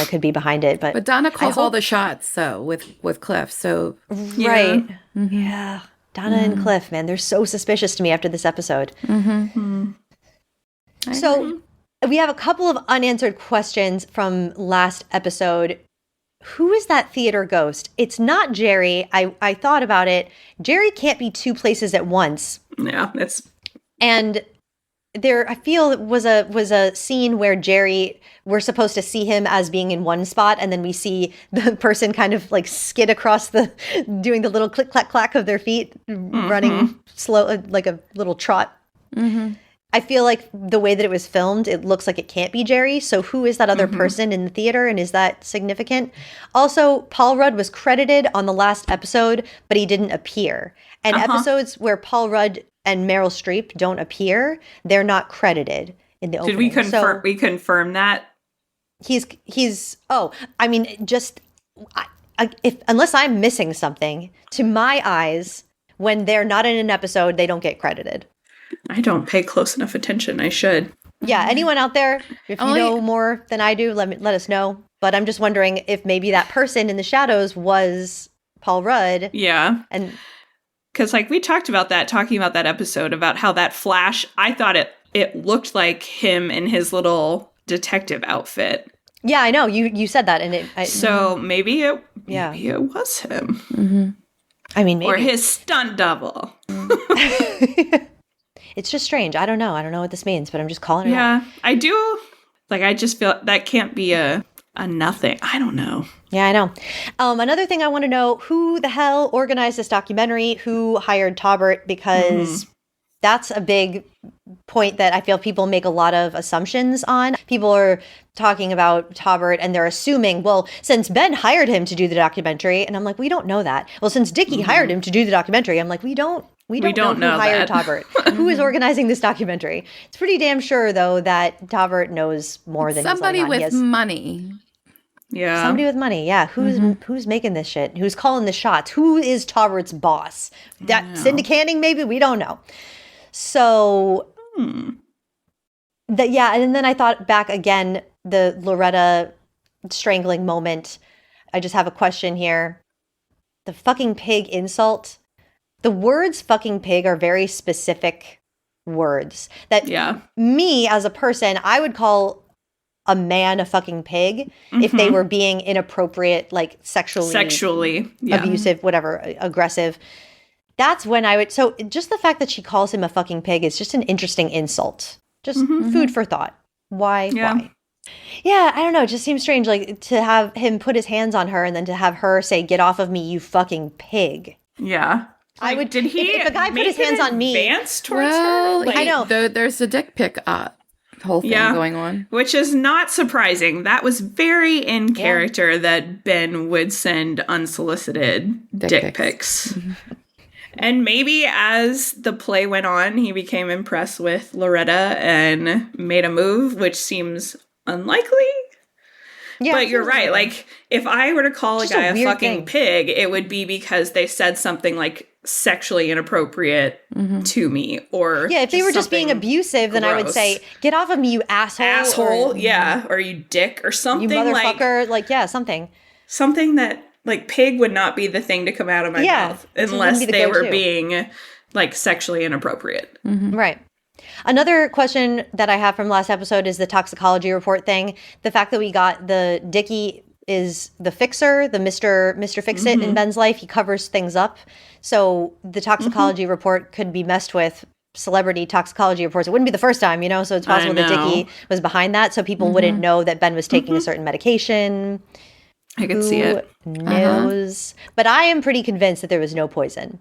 could be behind it, but Donna calls all the shots. So with Cliff, so right, yeah, Donna and Cliff, man, they're so suspicious to me after this episode. So we have a couple of unanswered questions from last episode. who is that theater ghost? It's not Jerry. I thought about it. Jerry can't be two places at once. Yeah, and there, I feel, was a scene where we're supposed to see him as being in one spot, and then we see the person kind of like skid across doing the little click clack clack of their feet, running slow, like a little trot. Mm-hmm. I feel like the way that it was filmed, it looks like it can't be Jerry. So who is that other person in the theater, and is that significant? Also, Paul Rudd was credited on the last episode, but he didn't appear. And episodes where Paul Rudd and Meryl Streep don't appear, they're not credited in the opening. Did we confirm? We confirm that he's. Oh, I mean, unless I'm missing something, to my eyes, when they're not in an episode, they don't get credited. I don't pay close enough attention. I should. Yeah, anyone out there, if you know more than I do, let us know. But I'm just wondering if maybe that person in the shadows was Paul Rudd. Yeah. And because like we talking about that episode about how that flash, I thought it looked like him in his little detective outfit. Yeah, I know. You said that, and so maybe it was him. Mm-hmm. I mean, maybe. Or his stunt double. It's just strange. I don't know. I don't know what this means, but I'm just calling it out. Yeah, I do. Like, I just feel that can't be a nothing. I don't know. Yeah, I know. Another thing I want to know, who the hell organized this documentary? Who hired Taubert? Because that's a big point that I feel people make a lot of assumptions on. People are talking about Taubert and they're assuming, well, since Ben hired him to do the documentary, and I'm like, we don't know that. Well, since Dickie hired him to do the documentary, I'm like, we don't know who hired Taubert. Who is organizing this documentary? It's pretty damn sure, though, that Taubert knows more than somebody with money. Yeah, somebody with money. Yeah, who's making this shit? Who's calling the shots? Who is Taubert's boss? That Cindy Canning, maybe? We don't know. So, and then I thought back again, the Loretta strangling moment. I just have a question here. The fucking pig insult. The words fucking pig are very specific words that me as a person, I would call a man a fucking pig if they were being inappropriate, like sexually abusive, whatever, aggressive. That's when I would. So just the fact that she calls him a fucking pig is just an interesting insult. Just food for thought. Why? Why? Yeah, I don't know. It just seems strange, like to have him put his hands on her and then to have her say, "Get off of me, you fucking pig." Yeah. I would. Did he? If a guy put his hands on me, advance towards her? Like, I know. There's a dick pic whole thing going on, which is not surprising. That was very in character that Ben would send unsolicited dick pics. And maybe as the play went on, he became impressed with Loretta and made a move, which seems unlikely. Yeah, but you're right. Like, if I were to call a guy a fucking pig, it would be because they said something like sexually inappropriate to me, or if they were just being abusive, then I would say, "Get off of me, you asshole!" Or you dick, or something, you motherfucker, something that like pig would not be the thing to come out of my mouth unless they were being like sexually inappropriate, right? Another question that I have from last episode is the toxicology report thing. The fact that we got the Dickie is the fixer, the Mr. Fix-It in Ben's life. He covers things up. So the toxicology report could be messed with celebrity toxicology reports. It wouldn't be the first time, so it's possible that Dickie was behind that. So people wouldn't know that Ben was taking a certain medication. I could see it. Knows? But I am pretty convinced that there was no poison.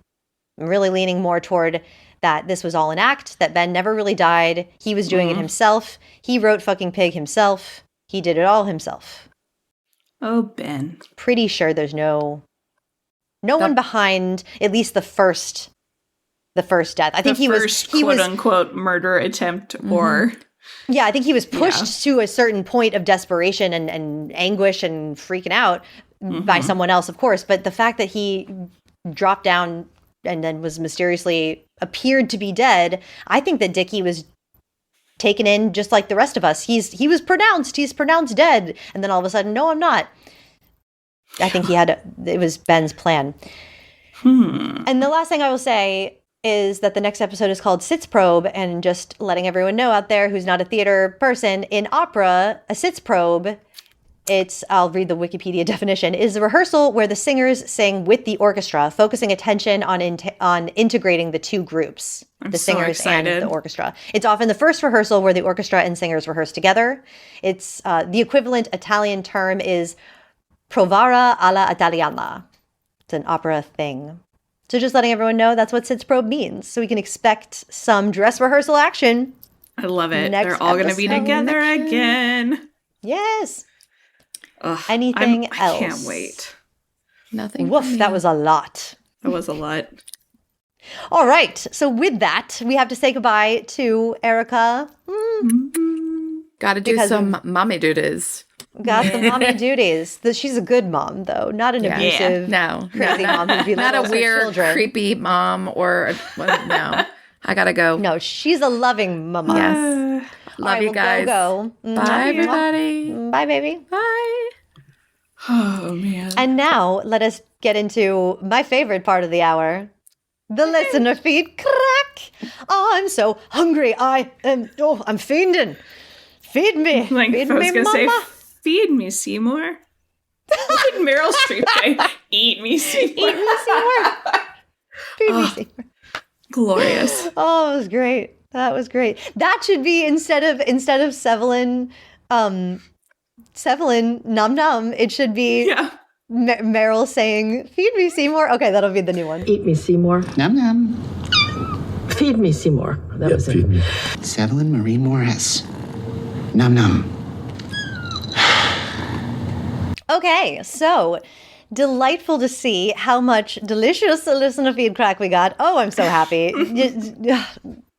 I'm really leaning more toward that this was all an act, that Ben never really died. He was doing it himself. He wrote fucking pig himself. He did it all himself. Oh, Ben. Pretty sure there's no one behind at least the first death. I think he was quote unquote murder attempt or yeah, I think he was pushed to a certain point of desperation and anguish and freaking out by someone else, of course. But the fact that he dropped down and then was mysteriously appeared to be dead, I think that Dickie was taken in just like the rest of us. He's pronounced dead, and then all of a sudden, no, I'm not. I think it was Ben's plan. And the last thing I will say is that the next episode is called Sitzprobe, and just letting everyone know out there who's not a theater person, in opera, a sitzprobe I'll read the Wikipedia definition, is a rehearsal where the singers sing with the orchestra, focusing attention on integrating the two groups, the singers and the orchestra. It's often the first rehearsal where the orchestra and singers rehearse together. It's the equivalent Italian term is provare alla italiana. It's an opera thing. So just letting everyone know that's what Sitzprobe means. So we can expect some dress rehearsal action. I love it. They're all going to be together again. Yes. Ugh, Anything else? I can't wait. Nothing. Woof, that was a lot. That was a lot. All right. So with that, we have to say goodbye to Erica. Got to do some mommy duties. Got the mommy duties. She's a good mom, though. Not an abusive, crazy mom who'd be not a weird, creepy mom or no. I gotta go. No, she's a loving mama. Yes. Love you guys. Go. Bye, everybody. Bye, baby. Bye. Oh, man. And now let us get into my favorite part of the hour. The listener feed crack. Oh, I'm so hungry. I'm fiending. Feed me. Like, feed I was me, going to say, mama. feed me, Seymour. What did Meryl Streep say? Eat me, Seymour. Eat me, Seymour. Feed me, Seymour. Glorious. Oh, it was great. That was great. That should be instead of Sevelin, num num. It should be Meryl saying, "Feed me, Seymour." Okay, that'll be the new one. Eat me, Seymour. Num num. Feed me, Seymour. That was it. Sevelin Marie Morris. Num num. Okay, so delightful to see how much delicious listener feedback we got. Oh, I'm so happy.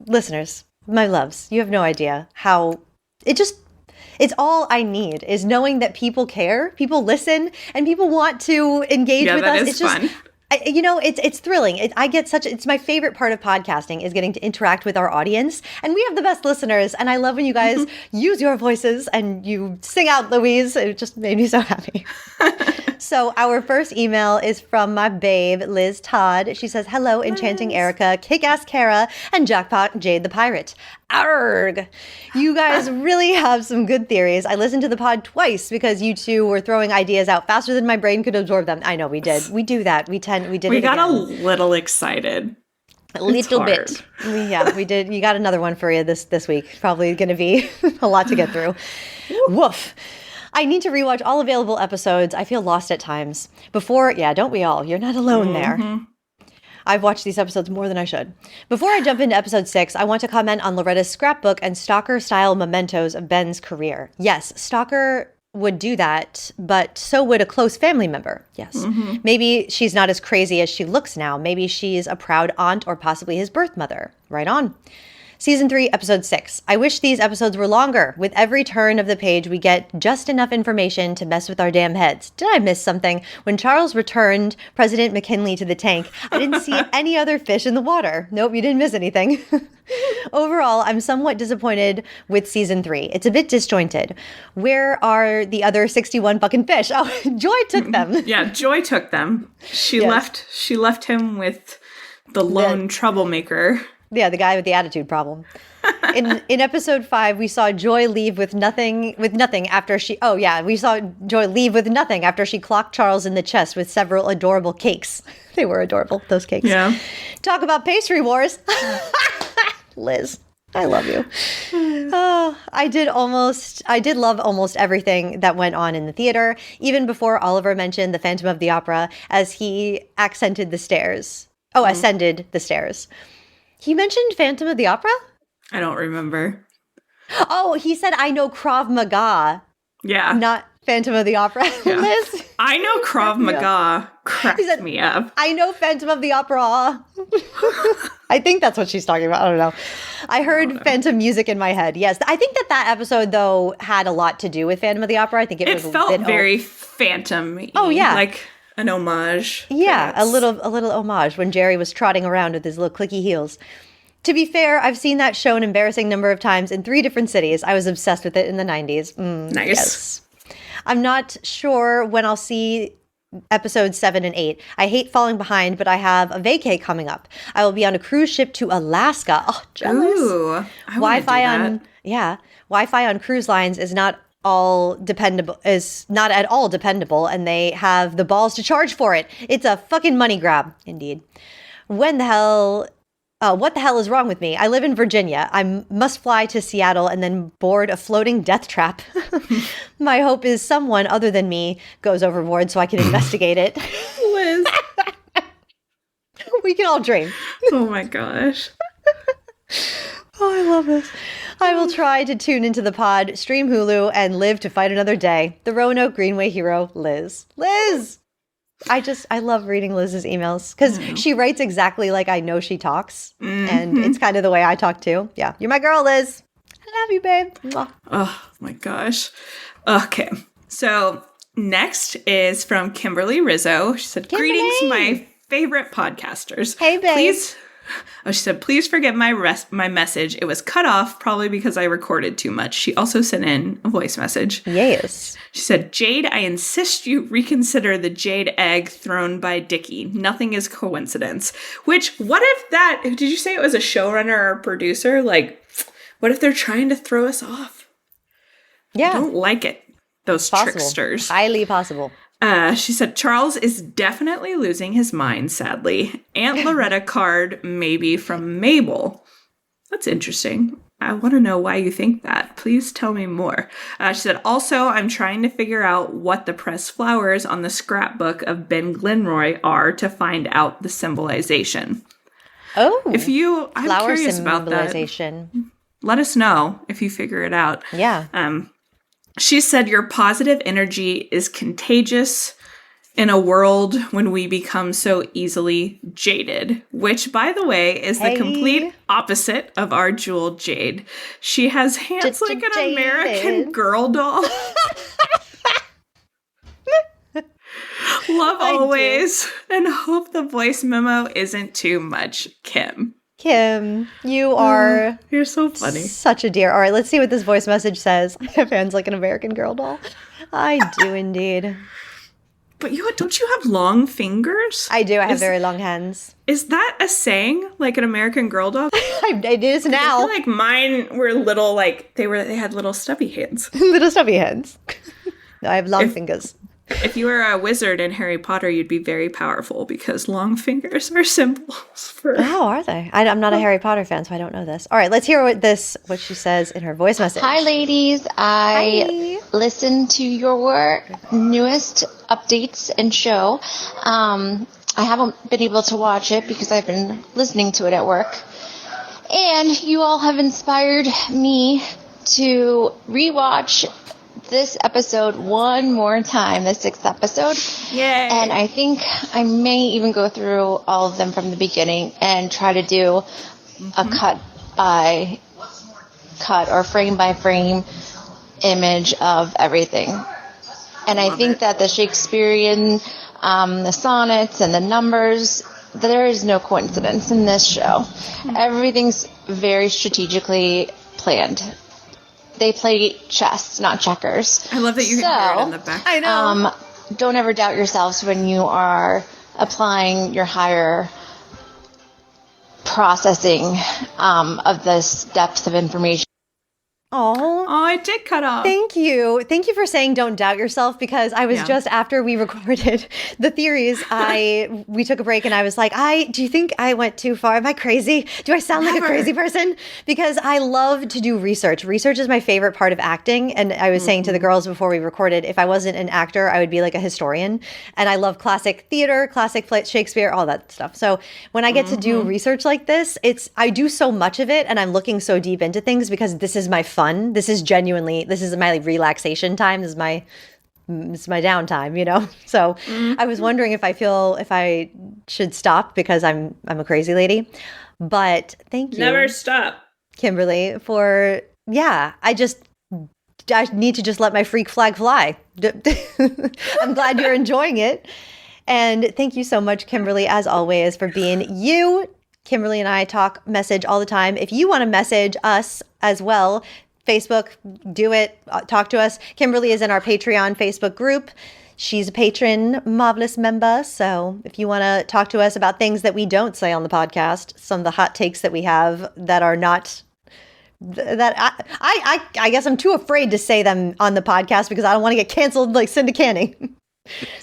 Listeners, my loves, you have no idea how it's all I need is knowing that people care, people listen, and people want to engage with us. It's fun. It's thrilling. It's my favorite part of podcasting is getting to interact with our audience. And we have the best listeners. And I love when you guys use your voices and you sing out, Louise. It just made me so happy. So our first email is from my babe, Liz Todd. She says, hello, Enchanting Erica, Kick-Ass Kara, and Jackpot Jade the Pirate. Arrgh! You guys really have some good theories. I listened to the pod twice because you two were throwing ideas out faster than my brain could absorb them. I know we did. We do that. We got a little excited. A little bit. We did. You got another one for you this week. Probably going to be a lot to get through. Woof. I need to rewatch all available episodes. I feel lost at times. Don't we all? You're not alone there. I've watched these episodes more than I should. Before I jump into episode 6, I want to comment on Loretta's scrapbook and stalker-style mementos of Ben's career. Yes, Stalker would do that, but so would a close family member. Yes. Maybe she's not as crazy as she looks now. Maybe she's a proud aunt or possibly his birth mother. Right on. Season 3, Episode 6. I wish these episodes were longer. With every turn of the page, we get just enough information to mess with our damn heads. Did I miss something? When Charles returned President McKinley to the tank, I didn't see any other fish in the water. Nope, you didn't miss anything. Overall, I'm somewhat disappointed with Season 3. It's a bit disjointed. Where are the other 61 fucking fish? Oh, Joy took them. Yeah, Joy took them. She left him with the lone troublemaker. Yeah, the guy with the attitude problem. In episode 5, we saw Joy leave with nothing after she... Oh, yeah, we saw Joy leave with nothing after she clocked Charles in the chest with several adorable cakes. They were adorable, those cakes. Yeah. Talk about pastry wars. Liz, I love you. Oh, I did love almost everything that went on in the theater, even before Oliver mentioned the Phantom of the Opera as he ascended the stairs. He mentioned Phantom of the Opera? I don't remember. Oh, he said, I know Krav Maga. Yeah. Not Phantom of the Opera. Yeah. Liz? I know Krav Maga. Cracked me up. I know Phantom of the Opera. I think that's what she's talking about. I don't know. I heard Phantom music in my head. Yes. I think that episode, though, had a lot to do with Phantom of the Opera. I think it felt very Phantom-y. Oh, yeah. Like an homage. Yeah, a little homage when Jerry was trotting around with his little clicky heels. To be fair, I've seen that show an embarrassing number of times in 3 different cities. I was obsessed with it in the 90s. Nice. Yes. I'm not sure when I'll see episodes 7 and 8. I hate falling behind, but I have a vacay coming up. I will be on a cruise ship to Alaska. Oh, jealous. Ooh, Wi-Fi on cruise lines is not not at all dependable, and they have the balls to charge for it. It's a fucking money grab, indeed. What the hell is wrong with me? I live in Virginia. I must fly to Seattle and then board a floating death trap. My hope is someone other than me goes overboard so I can investigate it. Liz. We can all dream. Oh my gosh. Oh, I love this. I will try to tune into the pod, stream Hulu, and live to fight another day. The Roanoke Greenway hero, Liz. Liz! I love reading Liz's emails because she writes exactly like I know she talks. And it's kind of the way I talk too. Yeah. You're my girl, Liz. I love you, babe. Mwah. Oh my gosh. Okay. So next is from Kimberly Rizzo. She said, greetings, my favorite podcasters. Hey, babe. She said, please forget my message. It was cut off probably because I recorded too much. She also sent in a voice message. Yes. She said, Jade, I insist you reconsider the jade egg thrown by Dickie. Nothing is coincidence. Which, what if did you say it was a showrunner or producer? Like, what if they're trying to throw us off? Yeah. I don't like it. Those tricksters. Highly possible. She said, Charles is definitely losing his mind, sadly. Aunt Loretta card, maybe from Mabel. That's interesting. I want to know why you think that. Please tell me more. She said, also, I'm trying to figure out what the pressed flowers on the scrapbook of Ben Glenroy are to find out the symbolization. Oh. I'm curious about that. Let us know if you figure it out. Yeah. She said, your positive energy is contagious in a world when we become so easily jaded, which, by the way, is the complete opposite of our Jewel Jade. She has hands like an American Girl doll. Love always, and hope the voice memo isn't too much, Kim. Kim, you are... You're so funny. Such a dear. All right, let's see what this voice message says. I have hands like an American Girl doll. I do indeed. But don't you have long fingers? I do. I have very long hands. Is that a saying, like an American Girl doll? It is now. I feel like mine were little, like, they had little stubby hands. Little stubby hands. No, I have long fingers. If you were a wizard in Harry Potter, you'd be very powerful because long fingers are symbols for... Oh, are they? I'm not a Harry Potter fan, so I don't know this. All right, let's hear what she says in her voice message. Hi, ladies. I listened to your newest updates and show. I haven't been able to watch it because I've been listening to it at work. And you all have inspired me to rewatch this episode one more time, the 6th episode. Yay! And I think I may even go through all of them from the beginning and try to do a cut by cut or frame by frame image of everything. And I think that the Shakespearean, the sonnets and the numbers, there is no coincidence in this show. Everything's very strategically planned. They play chess, not checkers. I love that you can hear it in the back. I know. Don't ever doubt yourselves when you are applying your higher processing of this depth of information. Oh, it did cut off. Thank you. Thank you for saying don't doubt yourself, because I was just after we recorded the theories, we took a break and I was like, do you think I went too far? Am I crazy? Do I sound like a crazy person? Because I love to do research. Research is my favorite part of acting. And I was saying to the girls before we recorded, if I wasn't an actor, I would be like a historian. And I love classic theater, classic Shakespeare, all that stuff. So when I get to do research like this, I do so much of it and I'm looking so deep into things because this is my fun. This is my relaxation time. This is my downtime, you know? So I was wondering if I should stop because I'm a crazy lady. But thank you. Never stop. Kimberly, I need to just let my freak flag fly. I'm glad you're enjoying it. And thank you so much, Kimberly, as always, for being you. Kimberly and I message all the time. If you want to message us as well, Facebook, do it. Talk to us. Kimberly is in our Patreon Facebook group. She's a patron, marvelous member. So if you want to talk to us about things that we don't say on the podcast, some of the hot takes that we have that are not I guess I'm too afraid to say them on the podcast because I don't want to get canceled like Cinda Canning.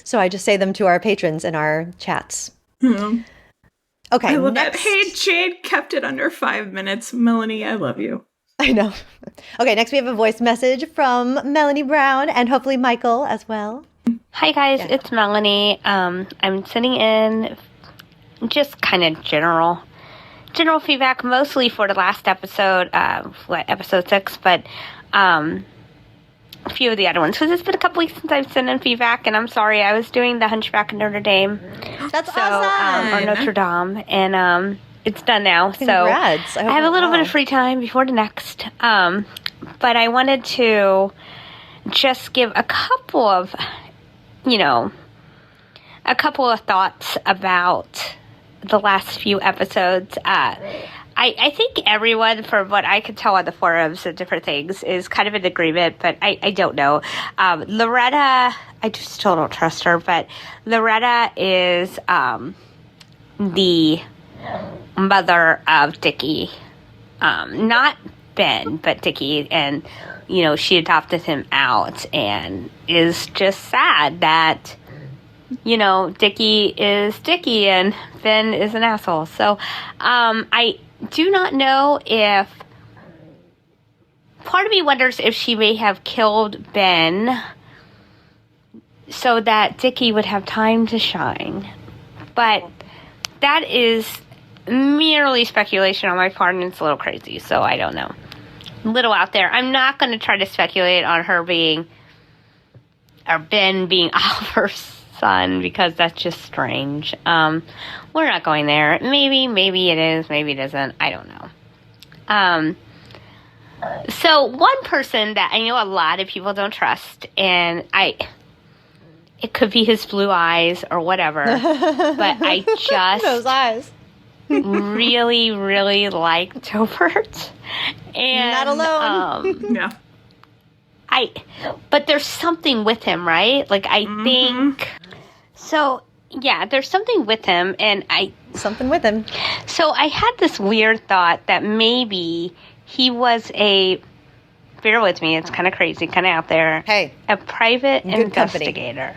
So I just say them to our patrons in our chats. Okay. I love that. Hey, Jade kept it under 5 minutes. Melanie, I love you. I know. Okay, next we have a voice message from Melanie Brown and hopefully Michael as well. Hi guys, it's Melanie. I'm sending in just kind of general feedback, mostly for the last episode, episode 6, but a few of the other ones, because it's been a couple weeks since I've sent in feedback, and I'm sorry, I was doing the Hunchback of Notre Dame. That's awesome! Or Notre Dame, and it's done now. Congrats. So I have a little bit of free time before the next, but I wanted to just give a couple of thoughts about the last few episodes. I think everyone, from what I could tell on the forums and different things, is kind of in agreement, but I don't know. Loretta, I just still don't trust her, but Loretta is the mother of Dickie. Not Ben, but Dickie, and, she adopted him out, and is just sad that Dickie is Dickie and Ben is an asshole. So, I do not know if... Part of me wonders if she may have killed Ben so that Dickie would have time to shine. But that is merely speculation on my part, and it's a little crazy, so I don't know. A little out there. I'm not going to try to speculate on her being... or Ben being Oliver's son, because that's just strange. We're not going there. Maybe it is, maybe it isn't. I don't know. So one person that I know a lot of people don't trust, and it could be his blue eyes or whatever, but I just those eyes really, really like Tobert. And not alone. Yeah. But there's something with him, right? Like, I think... So, yeah, there's something with him, and Something with him. So I had this weird thought that maybe he was bear with me, it's kind of crazy, kind of out there. Hey. A private investigator.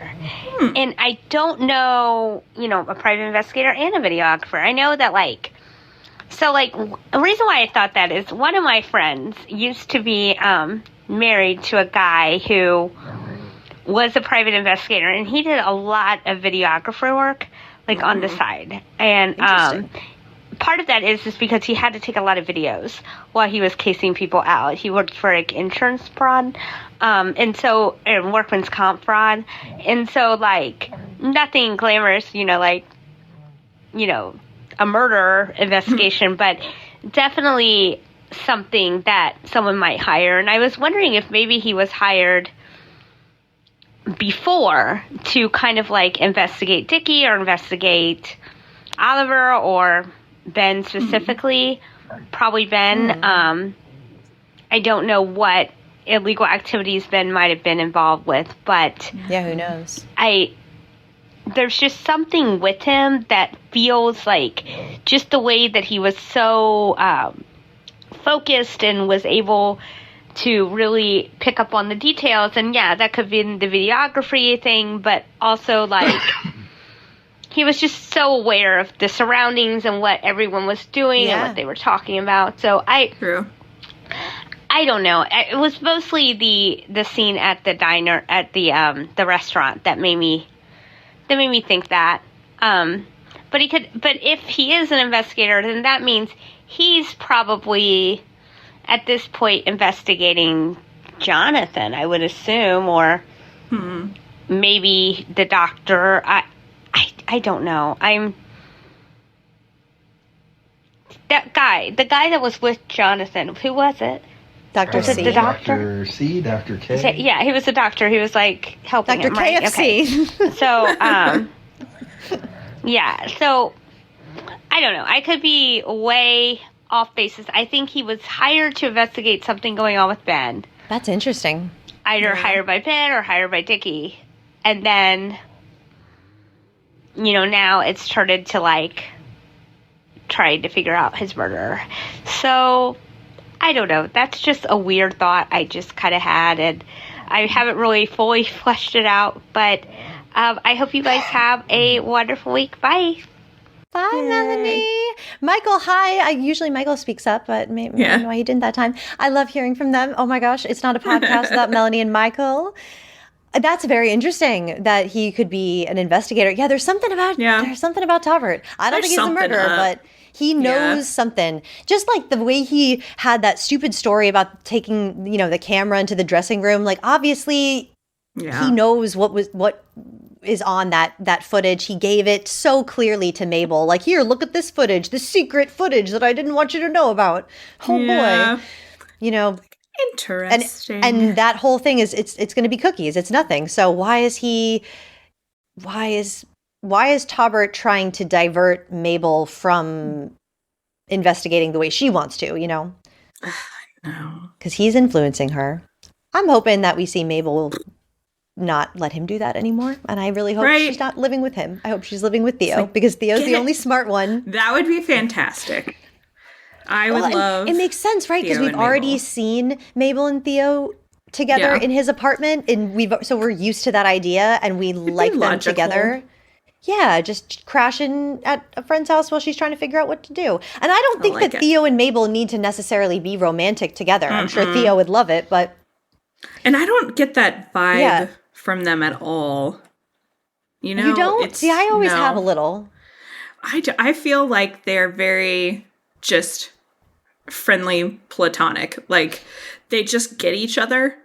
And I don't know, a private investigator and a videographer. I know that, the reason why I thought that is one of my friends used to be married to a guy who was a private investigator, and he did a lot of videographer work, on the side. And part of that is because he had to take a lot of videos while he was casing people out. He worked for insurance fraud, and workman's comp fraud, and so nothing glamorous, a murder investigation, but definitely something that someone might hire. And I was wondering if maybe he was hired before to kind of investigate Dickie or investigate Oliver or Ben specifically. Probably Ben. I don't know what illegal activities Ben might have been involved with, but yeah, who knows? There's just something with him that feels like just the way that he was so focused and was able to really pick up on the details. And yeah, that could be the videography thing, but also he was just so aware of the surroundings and what everyone was doing and what they were talking about. So True. I don't know. It was mostly the scene at the diner, at the restaurant, that made me think that. But if he is an investigator, then that means he's probably at this point investigating Jonathan, I would assume, or maybe the doctor. I don't know. The guy that was with Jonathan, who was it? Dr. C. The doctor? Dr. C, Dr. K. Yeah, he was the doctor. He was helping Dr. him, right? KFC. Okay. So, yeah. So, I don't know. I could be way off basis. I think he was hired to investigate something going on with Ben. That's interesting. Either hired by Ben or hired by Dickie. And then, now it's started to, try to figure out his murder. So, I don't know. That's just a weird thought I just kind of had, and I haven't really fully fleshed it out. But I hope you guys have a wonderful week. Bye. Bye, Yay. Melanie. Michael, hi. Usually Michael speaks up, but maybe I don't know why he didn't that time. I love hearing from them. Oh my gosh, it's not a podcast without Melanie and Michael. That's very interesting that he could be an investigator. Yeah, there's something about Tavert. I don't think he's a murderer, but he knows something. Just like the way he had that stupid story about taking, the camera into the dressing room. Like, obviously, he knows what is on that footage. He gave it so clearly to Mabel. Like, here, look at this footage, the secret footage that I didn't want you to know about. Oh boy, interesting. And that whole thing is it's going to be cookies. It's nothing. So why is Taubert trying to divert Mabel from investigating the way she wants to? No, because he's influencing her. I'm hoping that we see Mabel not let him do that anymore, and I really hope she's not living with him. I hope she's living with Theo, because Theo's the only smart one. That would be fantastic. I would love. It makes sense, right? Because we've already seen Mabel and Theo together in his apartment, and we're used to that idea, and we like them together. Yeah, just crashing at a friend's house while she's trying to figure out what to do. And I don't think that Theo and Mabel need to necessarily be romantic together. I'm sure Theo would love it, but. And I don't get that vibe from them at all. You don't? See, I always have a little. I feel like they're very just friendly, platonic. Like, they just get each other,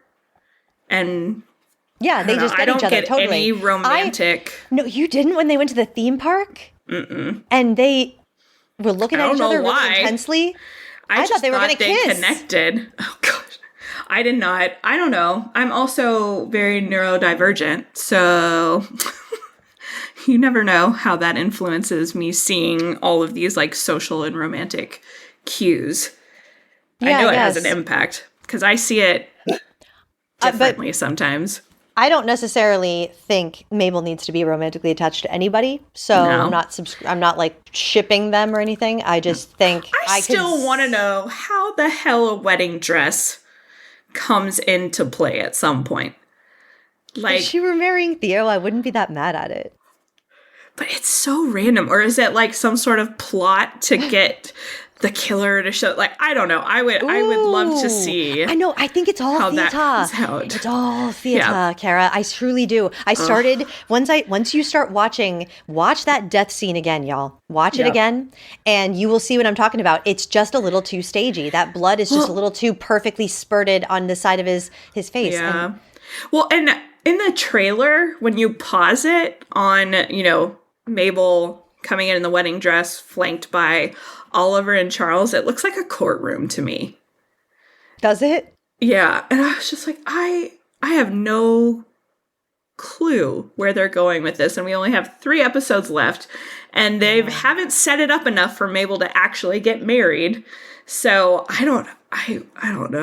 and they just get each other. I don't get any romantic. No, you didn't when they went to the theme park, and they were looking at each other really intensely. I thought they were going to kiss. Connected. Oh gosh, I did not. I don't know. I'm also very neurodivergent, so. You never know how that influences me seeing all of these like social and romantic cues. I know it has an impact because I see it differently sometimes. I don't necessarily think Mabel needs to be romantically attached to anybody, so I'm not like shipping them or anything. I just think I still want to know how the hell a wedding dress comes into play at some point. Like, if she were marrying Theo, I wouldn't be that mad at it. But it's so random. Or is it like some sort of plot to get the killer to show? Like, I don't know. I would love to see. I know. I think it's all how theater. That comes out. It's all theater, Kara. I truly do. I started once you start watch that death scene again, y'all. Watch it again, and you will see what I'm talking about. It's just a little too stagey. That blood is just a little too perfectly spurted on the side of his face. Yeah. And in the trailer, when you pause it on, Mabel coming in the wedding dress, flanked by Oliver and Charles, it looks like a courtroom to me. Does it? Yeah. And I was just like, I have no clue where they're going with this. And we only have 3 episodes left. And they haven't set it up enough for Mabel to actually get married. So I don't know.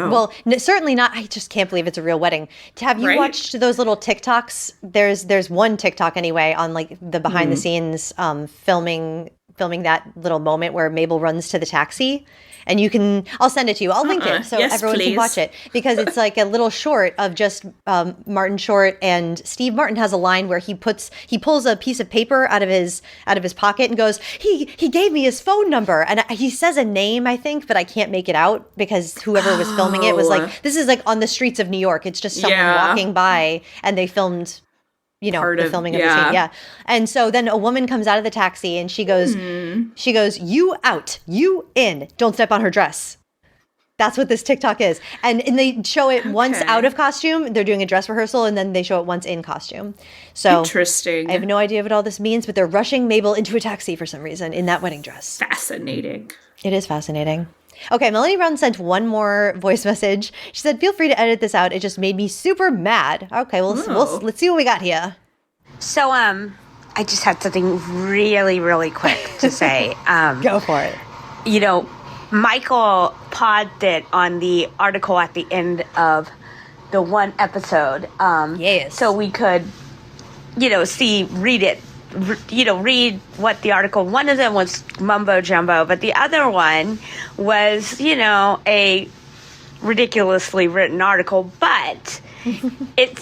Well, certainly not. I just can't believe it's a real wedding. Have you watched those little TikToks? There's one TikTok anyway on like the behind the scenes filming that little moment where Mabel runs to the taxi. And I'll send it to you. I'll link it so everyone can watch it, because it's like a little short of just Martin Short, and Steve Martin has a line where he pulls a piece of paper out of his pocket and goes, he gave me his phone number, and he says a name, I think, but I can't make it out because whoever was filming it was like, this is like on the streets of New York. It's just someone walking by, and they filmed the filming of the scene. Yeah. And so then a woman comes out of the taxi and she goes, you out, you in, don't step on her dress. That's what this TikTok is. And they show it once out of costume. They're doing a dress rehearsal, and then they show it once in costume. So interesting. I have no idea what all this means, but they're rushing Mabel into a taxi for some reason in that wedding dress. Fascinating. It is fascinating. Okay, Melanie Brown sent one more voice message. She said, feel free to edit this out. It just made me super mad. Okay, well, let's see what we got here. So, I just had something really, really quick to say. Go for it. Michael paused it on the article at the end of the one episode. Yes. So we could, read it. Read what the article. One of them was mumbo jumbo, but the other one was, a ridiculously written article, but it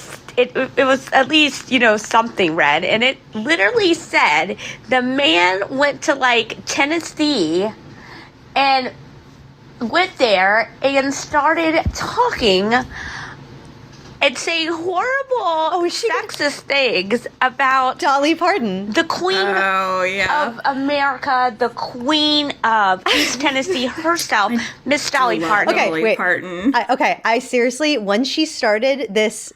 was at least, something read, and it literally said the man went to like Tennessee and went there and started talking and saying horrible sexist things about Dolly Parton, the Queen of America, the Queen of East Tennessee herself, Miss Dolly Parton. Okay, Dolly wait. Parton. I seriously, when she started this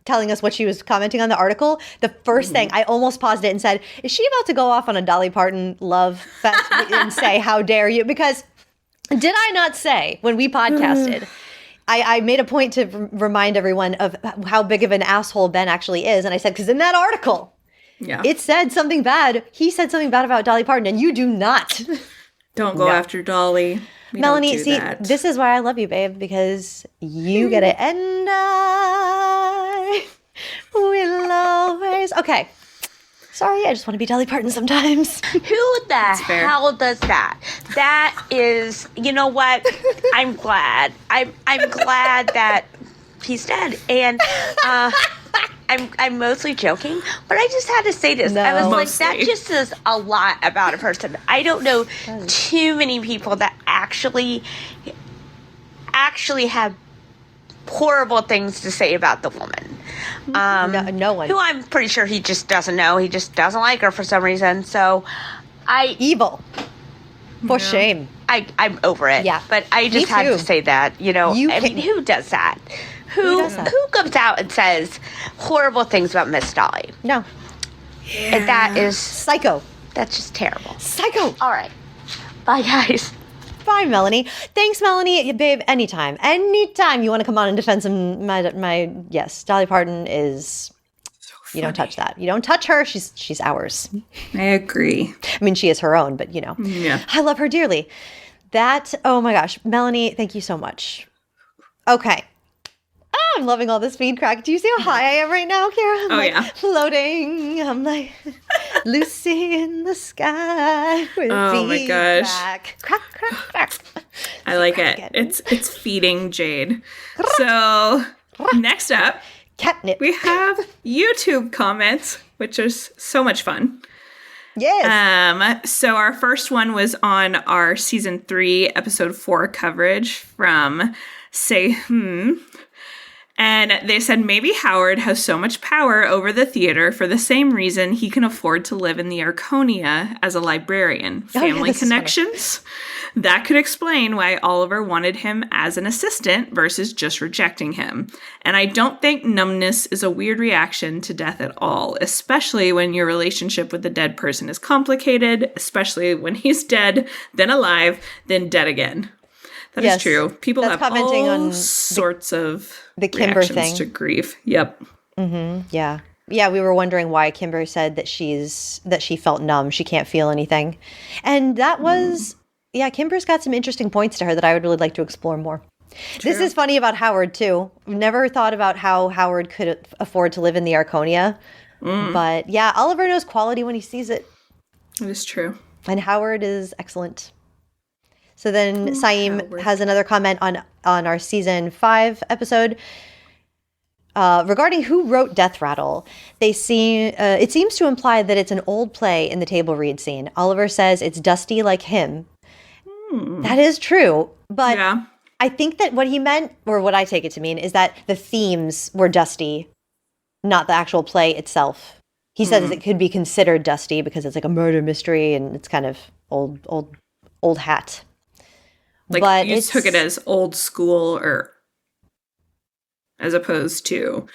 telling us what she was commenting on the article, the first thing I almost paused it and said, "Is she about to go off on a Dolly Parton love fest and say how dare you?" Because did I not say when we podcasted? I made a point to remind everyone of how big of an asshole Ben actually is. And I said, because in that article, it said something bad. He said something bad about Dolly Parton, and you do not. Don't go after Dolly. Melanie, see, this is why I love you, babe, because you get it. And I will always. Okay. Sorry, I just want to be Dolly Parton sometimes. Who the hell does that? That is, you know what? I'm glad. I'm glad that he's dead. And I'm mostly joking, but I just had to say this. No. I was like, that just says a lot about a person. I don't know too many people that actually have horrible things to say about the woman. No one. Who I'm pretty sure he just doesn't know. He just doesn't like her for some reason. So evil. For shame. I'm over it. Yeah. But I just had to say that, I mean, who does that? Who comes out and says horrible things about Miss Dolly? No. And that is psycho. That's just terrible. Psycho. All right. Bye, guys. Bye, Melanie. Thanks, Melanie. Babe, anytime you want to come on and defend some my yes, Dolly Parton is so you don't touch that. You don't touch her. She's ours. I agree. I mean, she is her own, but Yeah. I love her dearly. That, oh my gosh, Melanie, thank you so much. Okay. I'm loving all this Feedcrack. Do you see how high I am right now, Kara? I'm floating. I'm like Lucy in the sky with oh my gosh. Crack, crack, crack. I like it. It's feeding Jade. So next up, catnip. We have YouTube comments, which is so much fun. Yes. So our first one was on our season 3, episode 4 coverage from Say And they said maybe Howard has so much power over the theater for the same reason he can afford to live in the Arconia as a librarian. Family connections? That could explain why Oliver wanted him as an assistant versus just rejecting him. And I don't think numbness is a weird reaction to death at all, especially when your relationship with the dead person is complicated, especially when he's dead, then alive, then dead again. That is true. People have all on sorts of the Kimber reactions thing to grief. Yep. Mm-hmm. Yeah. Yeah, we were wondering why Kimber said that she felt numb. She can't feel anything. And that was, Kimber's got some interesting points to her that I would really like to explore more. True. This is funny about Howard, too. I've never thought about how Howard could afford to live in the Arconia. But yeah, Oliver knows quality when he sees it. It is true. And Howard is excellent. So then Saeem has another comment on our season 5 episode regarding who wrote Death Rattle. It seems to imply that it's an old play in the table read scene. Oliver says it's Dusty like him. That is true. But I think that what he meant, or what I take it to mean, is that the themes were Dusty, not the actual play itself. He says it could be considered Dusty because it's like a murder mystery and it's kind of old hat. Like, but you took it as old school, or as opposed to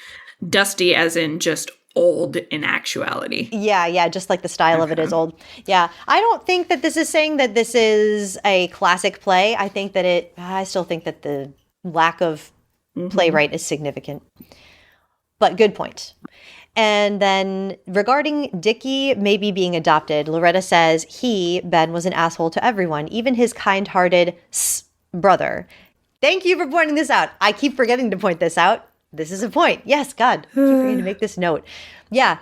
Dusty as in just old in actuality. Yeah, just like the style of it is old. Yeah, I don't think that this is saying that this is a classic play. I think that I still think that the lack of playwright is significant. But good point. And then regarding Dickie maybe being adopted, Loretta says Ben was an asshole to everyone, even his kind-hearted brother. Thank you for pointing this out. I keep forgetting to point this out. This is a point. Yes, God. I keep forgetting to make this note. Yeah,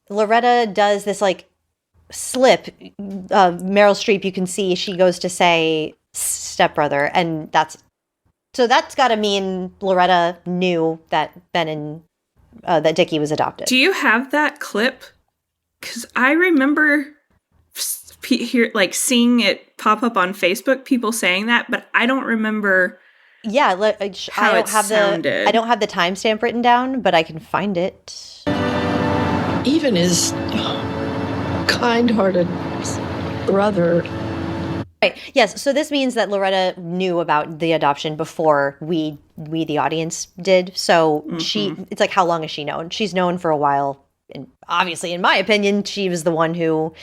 Loretta does this like slip. Meryl Streep, you can see she goes to say stepbrother, and that's So that's got to mean Loretta knew that Ben and that Dickie was adopted. Do you have that clip? Because I remember seeing it pop up on Facebook, people saying that, but I don't remember. Yeah, I don't have the timestamp written down, but I can find it. Even his kind-hearted brother. Right. Yes. So this means that Loretta knew about the adoption before we the audience did. So it's like, how long has she known? She's known for a while. And obviously, in my opinion, she was the one who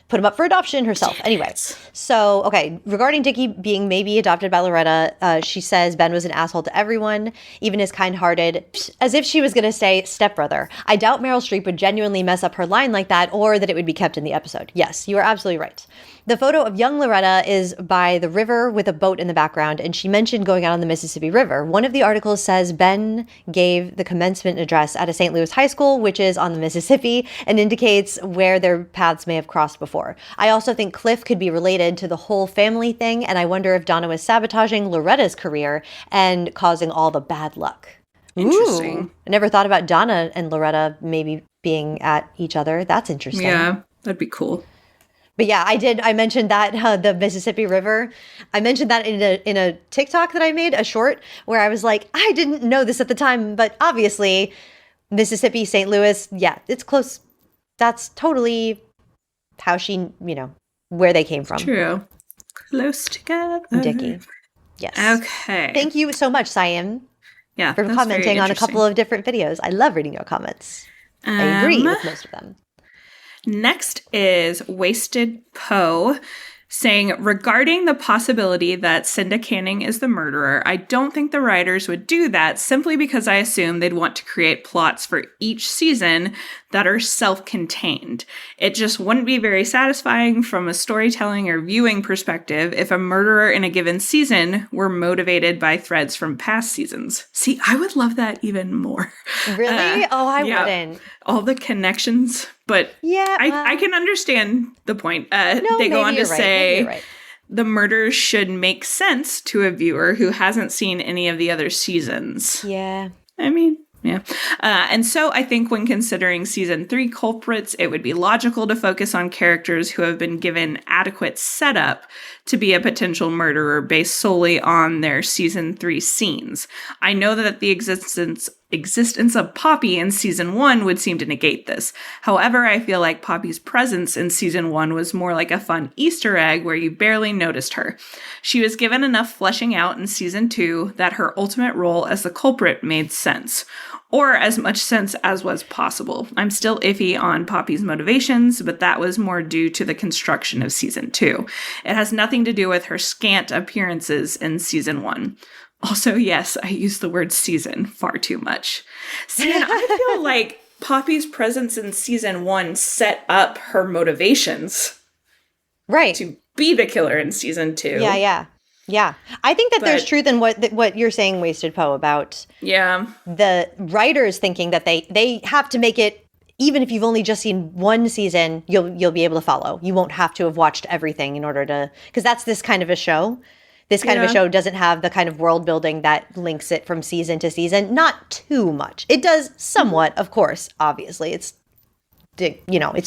put him up for adoption herself. Anyway, so, okay, regarding Dickie being maybe adopted by Loretta, she says Ben was an asshole to everyone, even his kind-hearted, as if she was going to say stepbrother. I doubt Meryl Streep would genuinely mess up her line like that, or that it would be kept in the episode. Yes, you are absolutely right. The photo of young Loretta is by the river with a boat in the background, and she mentioned going out on the Mississippi River. One of the articles says Ben gave the commencement address at a St. Louis high school, which is on the Mississippi, and indicates where their paths may have crossed before. I also think Cliff could be related to the whole family thing, and I wonder if Donna was sabotaging Loretta's career and causing all the bad luck. Interesting. Ooh, I never thought about Donna and Loretta maybe being at each other. That's interesting. Yeah, that'd be cool. But yeah, I mentioned that the Mississippi River. I mentioned that in a TikTok that I made, a short, where I was like, I didn't know this at the time, but obviously Mississippi, St. Louis, yeah, it's close. That's totally how she, where they came from. True. Close together. Dickie. Yes. Okay. Thank you so much, Siam. Yeah, for commenting on a couple of different videos. I love reading your comments. I agree with most of them. Next is Wasted Poe saying, regarding the possibility that Cinda Canning is the murderer, I don't think the writers would do that simply because I assume they'd want to create plots for each season that are self-contained. It just wouldn't be very satisfying from a storytelling or viewing perspective if a murderer in a given season were motivated by threads from past seasons. See, I would love that even more. Really? I wouldn't. All the connections, but yeah, I can understand the point. They go on to say the murder should make sense to a viewer who hasn't seen any of the other seasons. Yeah. I mean, yeah. And so I think when considering season 3 culprits, it would be logical to focus on characters who have been given adequate setup to be a potential murderer based solely on their season 3 scenes. I know that the existence of Poppy in season 1 would seem to negate this. However, I feel like Poppy's presence in season 1 was more like a fun Easter egg where you barely noticed her. She was given enough fleshing out in season 2 that her ultimate role as the culprit made sense. Or as much sense as was possible. I'm still iffy on Poppy's motivations, but that was more due to the construction of season 2. It has nothing to do with her scant appearances in season 1. Also, yes, I use the word season far too much. See, and I feel like Poppy's presence in season 1 set up her motivations. Right. To be the killer in season 2. Yeah. I think that there's truth in what you're saying, Wasted Poe, about the writers thinking that they have to make it, even if you've only just seen one season, you'll be able to follow. You won't have to have watched everything in order to, because that's this kind of a show. This kind of a show doesn't have the kind of world building that links it from season to season. Not too much. It does somewhat, of course, obviously. It's a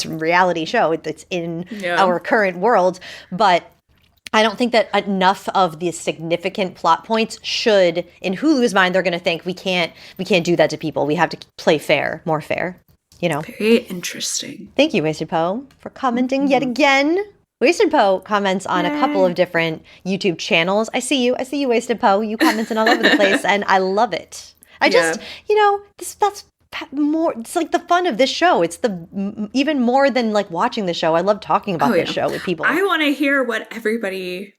reality show. It's in our current world, but I don't think that enough of the significant plot points should, in Hulu's mind, they're going to think we can't do that to people. We have to play fair, more fair, Very interesting. Thank you, Wasted Poe, for commenting yet again. Wasted Poe comments on a couple of different YouTube channels. I see you, Wasted Poe. You commenting all over the place, and I love it. That's more. It's like the fun of this show. It's even more than like watching the show. I love talking about this show with people. I want to hear what everybody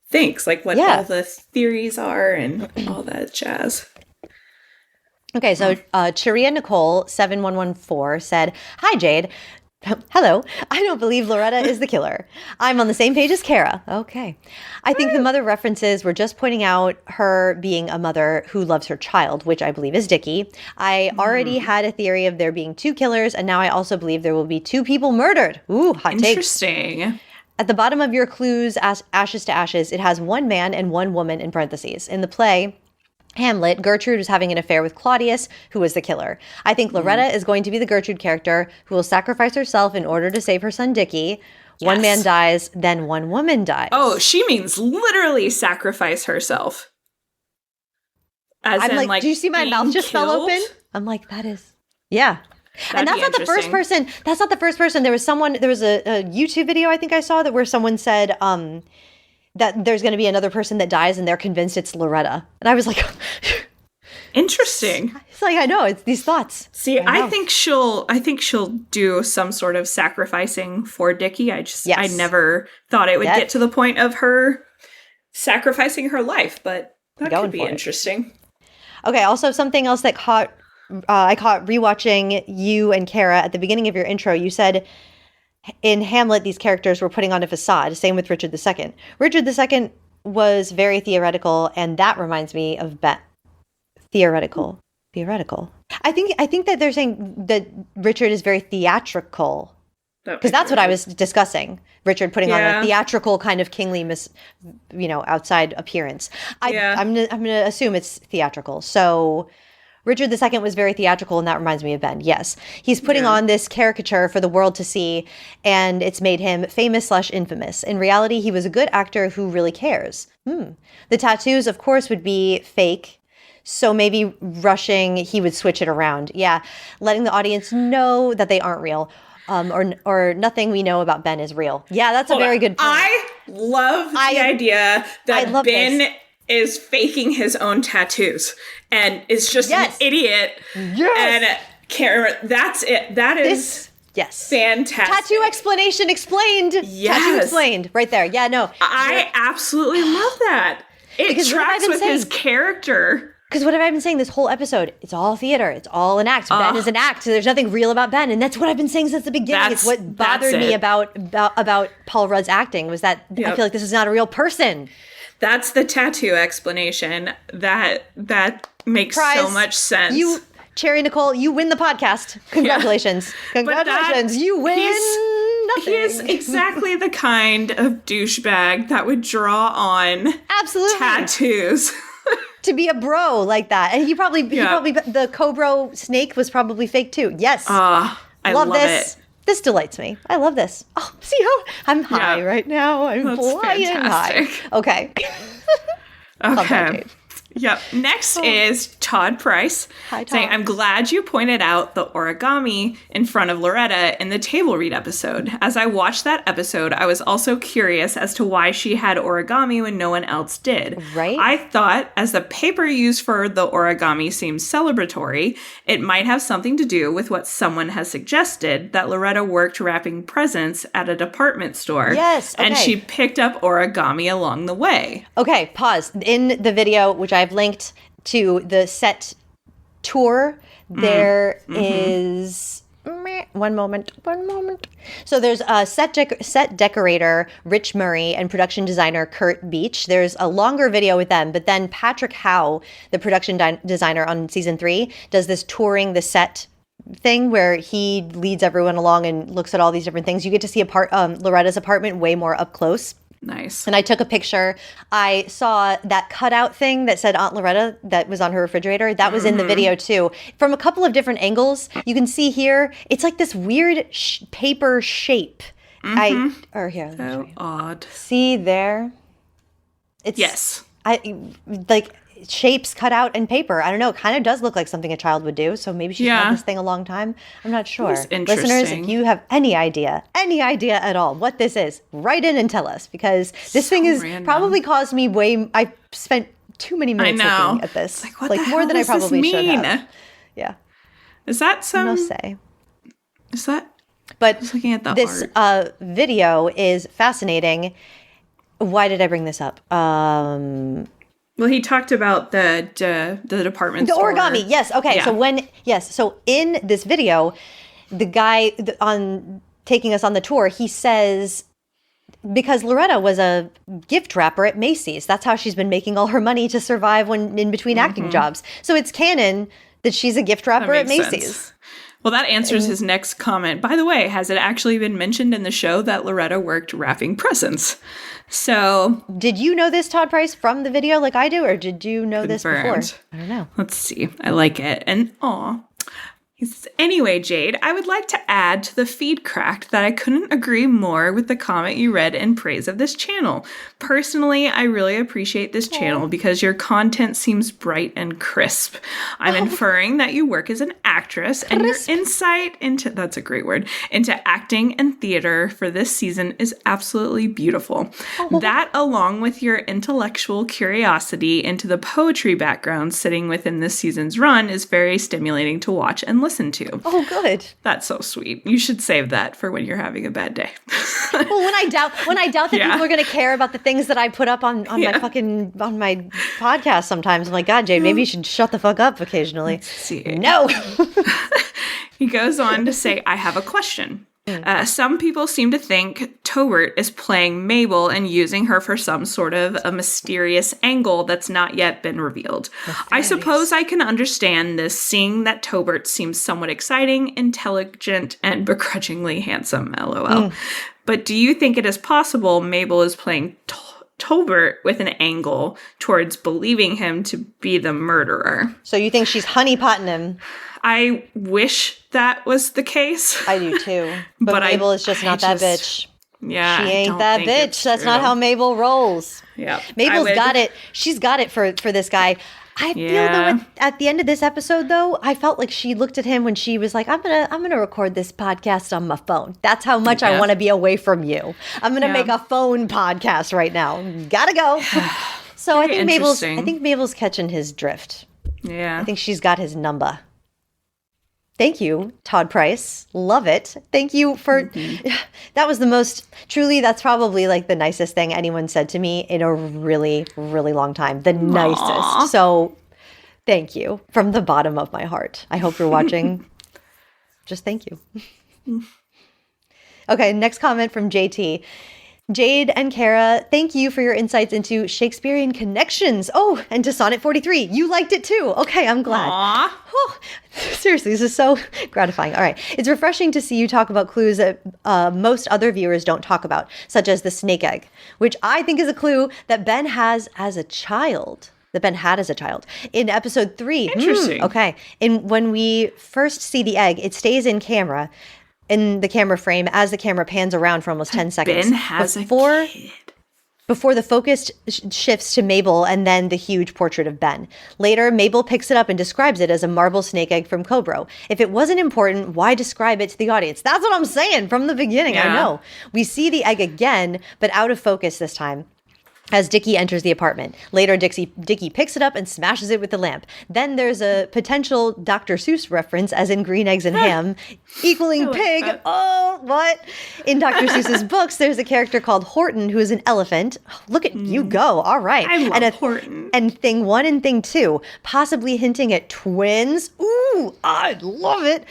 thinks, like what all the theories are and all that jazz. Okay, so Cheria Nicole 7114 said, "Hi Jade. Hello. I don't believe Loretta is the killer. I'm on the same page as Kara." Okay. "I think the mother references were just pointing out her being a mother who loves her child, which I believe is Dickie. I already had a theory of there being 2 killers, and now I also believe there will be 2 people murdered." Ooh, hot takes. Interesting. At the bottom of your clues, ashes to ashes, it has one man and one woman in parentheses. In the play Hamlet, Gertrude was having an affair with Claudius, who was the killer. I think Loretta is going to be the Gertrude character who will sacrifice herself in order to save her son Dickie. Yes. One man dies, then one woman dies. Oh, she means literally sacrifice herself. As I'm like, do you see my mouth just fell open? I'm like, that is, yeah. And that's not the first person. That's not the first person. There was a YouTube video I think I saw where someone said that there's going to be another person that dies and they're convinced it's Loretta. And I was like, interesting. It's like, I know, it's these thoughts. See, I think she'll do some sort of sacrificing for Dickie. I never thought it would get to the point of her sacrificing her life, but that could be interesting. Okay, also something else that I caught rewatching you and Kara at the beginning of your intro. You said in Hamlet, these characters were putting on a facade. Same with Richard II. Richard II was very theoretical, and that reminds me of Ben. Theoretical. I think that they're saying that Richard is very theatrical. Because that's what I was discussing. Richard putting on a theatrical kind of kingly, outside appearance. I'm gonna assume it's theatrical. So Richard II was very theatrical, and that reminds me of Ben. Yes, he's putting on this caricature for the world to see, and it's made him famous/infamous. In reality, he was a good actor who really cares. The tattoos, of course, would be fake. So maybe rushing, he would switch it around. Yeah, letting the audience know that they aren't real. Or nothing we know about Ben is real. Yeah, that's a very good point. I love the idea that Ben is faking his own tattoos and is just an idiot. Yes. And that's it. That is fantastic. Tattoo explanation explained. Yes. Tattoo explained. Right there. Yeah, no. I absolutely love that. It tracks with his character. Because what have I been saying this whole episode? It's all theater. It's all an act. Ben is an act. So there's nothing real about Ben. And that's what I've been saying since the beginning. It's what bothered me about Paul Rudd's acting was that I feel like this is not a real person. That's the tattoo explanation. That makes so much sense. You, Cherry Nicole, you win the podcast. Congratulations. Congratulations. You win nothing. He is exactly the kind of douchebag that would draw on tattoos. To be a bro like that. And he probably the Cobra snake was probably fake too. Yes. I love this. It. This delights me. I love this. Oh, see how I'm high right now. I'm flying high. Okay. Okay. Yep. Next is Todd Price. Hi, Todd. Saying, I'm glad you pointed out the origami in front of Loretta in the table read episode. As I watched that episode, I was also curious as to why she had origami when no one else did. Right. I thought, as the paper used for the origami seems celebratory, it might have something to do with what someone has suggested, that Loretta worked wrapping presents at a department store. Yes. Okay. And she picked up origami along the way. Okay, pause. In the video, which I've linked to the set tour, there is one moment. So there's a set decorator Rich Murray and production designer Kurt Beach. There's a longer video with them, but then Patrick Howe, the production designer on season 3, does this touring the set thing where he leads everyone along and looks at all these different things. You get to see Loretta's apartment way more up close. Nice. And I took a picture. I saw that cutout thing that said Aunt Loretta that was on her refrigerator. That was in the video too. From a couple of different angles, you can see here, it's like this weird paper shape. So odd. See there? Yes. Like shapes cut out in paper. I don't know. It kind of does look like something a child would do. So maybe she's had this thing a long time. I'm not sure. Listeners, if you have any idea at all what this is, write in and tell us, because this thing is probably caused me I spent too many minutes looking at this. Like more than I probably should have. Yeah. Is that some? No say. Is that? But looking at the this video is fascinating. Why did I bring this up? Well, he talked about the department store. The origami, yes. Okay, yeah. So in this video, the guy on taking us on the tour, he says, because Loretta was a gift wrapper at Macy's, that's how she's been making all her money to survive when in between acting jobs. So it's canon that she's a gift wrapper at Macy's. Sense. Well, that answers his next comment. By the way, has it actually been mentioned in the show that Loretta worked wrapping presents? So, did you know this, Todd Price, from the video like I do, or did you know confirmed. This before? I don't know. Let's see. I like it. And he says, anyway, Jade, I would like to add to the Feedcrack that I couldn't agree more with the comment you read in praise of this channel. Personally, I really appreciate this channel because your content seems bright and crisp. I'm inferring that you work as an actress and your insight into, that's a great word, into acting and theater for this season is absolutely beautiful. That, along with your intellectual curiosity into the poetry background sitting within this season's run, is very stimulating to watch and listen to. Oh, good. That's so sweet. You should save that for when you're having a bad day. Well, when I doubt that people are going to care about the things that I put up on my podcast sometimes, I'm like, God, Jade, maybe you should shut the fuck up occasionally. Let's see. No. He goes on to say, I have a question. Some people seem to think Tobert is playing Mabel and using her for some sort of a mysterious angle that's not yet been revealed. I suppose I can understand this, seeing that Tobert seems somewhat exciting, intelligent, and begrudgingly handsome, lol. But do you think it is possible Mabel is playing Tobert with an angle towards believing him to be the murderer? So you think she's honeypotting him? I wish that was the case. I do too. But Mabel is just not that bitch. Yeah. She ain't that bitch. That's not how Mabel rolls. Yeah. Mabel's got it. She's got it for this guy. I feel though at the end of this episode though, I felt like she looked at him when she was like, I'm gonna record this podcast on my phone. That's how much I want to be away from you. I'm gonna make a phone podcast right now. Gotta go. So I think Mabel's catching his drift. Yeah. I think she's got his number. Thank you, Todd Price. Love it. Thank you for, that was the most, truly, that's probably like the nicest thing anyone said to me in a really, really long time. The nicest. So thank you from the bottom of my heart. I hope you're watching. Just thank you. Okay, next comment from JT. Jade and Kara, thank you for your insights into Shakespearean connections. Oh, and to Sonnet 43. You liked it too. Okay, I'm glad. Oh, seriously, this is so gratifying. All right. It's refreshing to see you talk about clues that most other viewers don't talk about, such as the snake egg, which I think is a clue that Ben has as a child. That Ben had as a child. In episode 3. Interesting. Okay. When we first see the egg, it stays in camera. In the camera frame as the camera pans around for almost 10 seconds. Ben has a kid. Before the focus shifts to Mabel and then the huge portrait of Ben. Later, Mabel picks it up and describes it as a marble snake egg from Cobro. If it wasn't important, why describe it to the audience? That's what I'm saying from the beginning. Yeah. I know. We see the egg again, but out of focus this time. As Dickie enters the apartment. Later, Dickie picks it up and smashes it with the lamp. Then there's a potential Dr. Seuss reference, as in Green Eggs and Ham, equaling pig. That. Oh, what? In Dr. Seuss's books, there's a character called Horton, who is an elephant. Look at you go. All right. I love Horton. And thing 1 and thing 2, possibly hinting at twins. Ooh, I love it.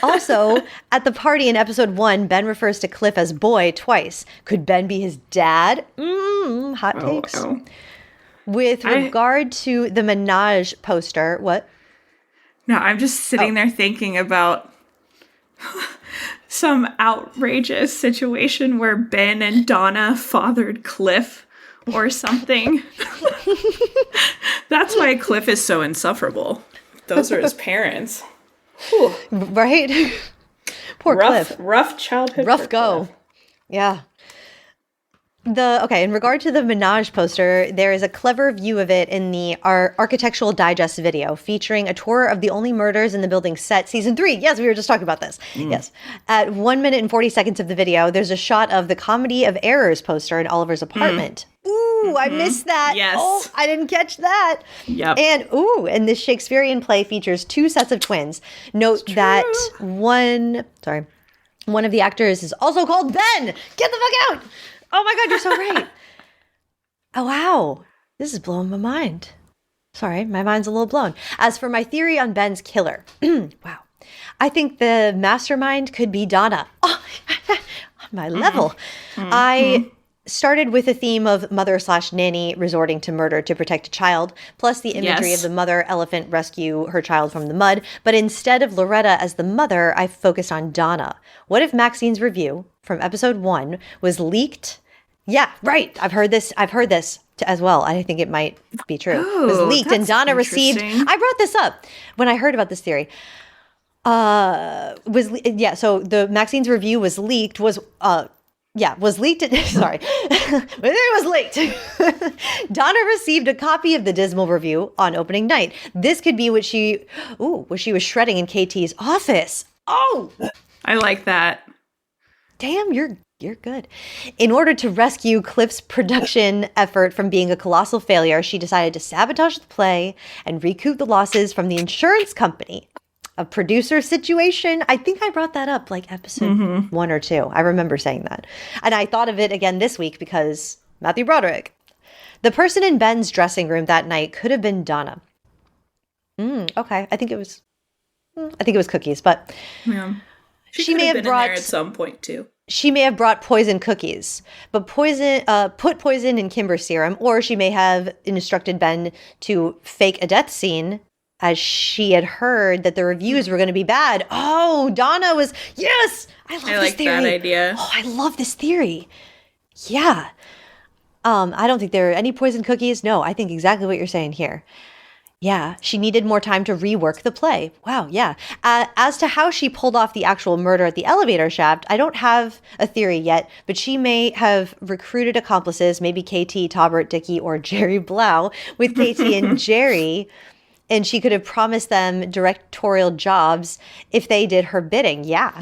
Also, at the party in episode 1, Ben refers to Cliff as boy twice. Could Ben be his dad? Hot takes. With regard to the Menage poster, what? No, I'm just sitting there thinking about some outrageous situation where Ben and Donna fathered Cliff or something. That's why Cliff is so insufferable. Those are his parents. Whew. Right? Poor Cliff. Rough childhood. Rough go. Cliff. Yeah. In regard to the Menage poster, there is a clever view of it in the Architectural Digest video featuring a tour of the only murders in the building set, season 3. Yes, we were just talking about this. Yes. At 1 minute and 40 seconds of the video, there's a shot of the Comedy of Errors poster in Oliver's apartment. Ooh, I missed that. Yes. Oh, I didn't catch that. Yep. And this Shakespearean play features 2 sets of twins. Note that one of the actors is also called Ben. Get the fuck out. Oh my God, you're so right. Oh, wow. This is blowing my mind. Sorry, my mind's a little blown. As for my theory on Ben's killer, wow. I think the mastermind could be Donna. Oh, on my level. started with a theme of mother/nanny resorting to murder to protect a child, plus the imagery of the mother elephant rescue her child from the mud. But instead of Loretta as the mother, I focused on Donna. What if Maxine's review from episode 1 was leaked? Yeah, right. I've heard this as well. I think it might be true. It was leaked and Donna received. I brought this up when I heard about this theory. So the Maxine's review was leaked. Was leaked. Sorry, it was leaked. Donna received a copy of the dismal review on opening night. This could be what she was shredding in KT's office. Oh, I like that. Damn, you're good. In order to rescue Cliff's production effort from being a colossal failure, she decided to sabotage the play and recoup the losses from the insurance company. A producer situation. I think I brought that up like episode 1 or 2. I remember saying that. And I thought of it again this week because Matthew Broderick. The person in Ben's dressing room that night could have been Donna. Okay. I think it was Cookies, but yeah. She may have brought in there at some point too. She may have brought poison cookies, but put poison in Kimber's serum, or she may have instructed Ben to fake a death scene as she had heard that the reviews were going to be bad. Oh, Donna was, yes! I love this theory. I like that idea. Oh, I love this theory. Yeah. I don't think there are any poison cookies. No, I think exactly what you're saying here. Yeah, she needed more time to rework the play. Wow, yeah. As to how she pulled off the actual murder at the elevator shaft, I don't have a theory yet, but she may have recruited accomplices, maybe KT, Taubert, Dickey, or Jerry Blau, with KT and Jerry, and she could have promised them directorial jobs if they did her bidding. Yeah,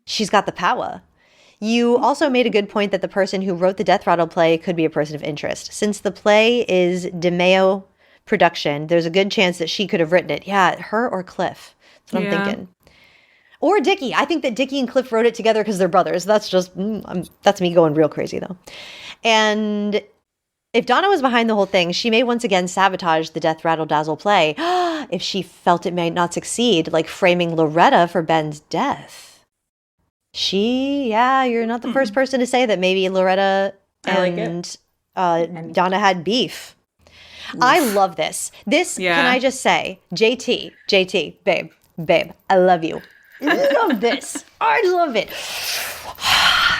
She's got the power. You also made a good point that the person who wrote the Death Rattle play could be a person of interest. Since the play is DeMeo production, there's a good chance that she could have written it. Yeah, her or Cliff. That's what I'm thinking. Or Dickey. I think that Dickey and Cliff wrote it together because they're brothers. That's just, that's me going real crazy though. And if Donna was behind the whole thing, she may once again sabotage the Death Rattle Dazzle play if she felt it might not succeed, like framing Loretta for Ben's death. You're not the first person to say that maybe Loretta and Donna had beef. I love this. Can I just say, JT, babe, I love you. Love this. I love it.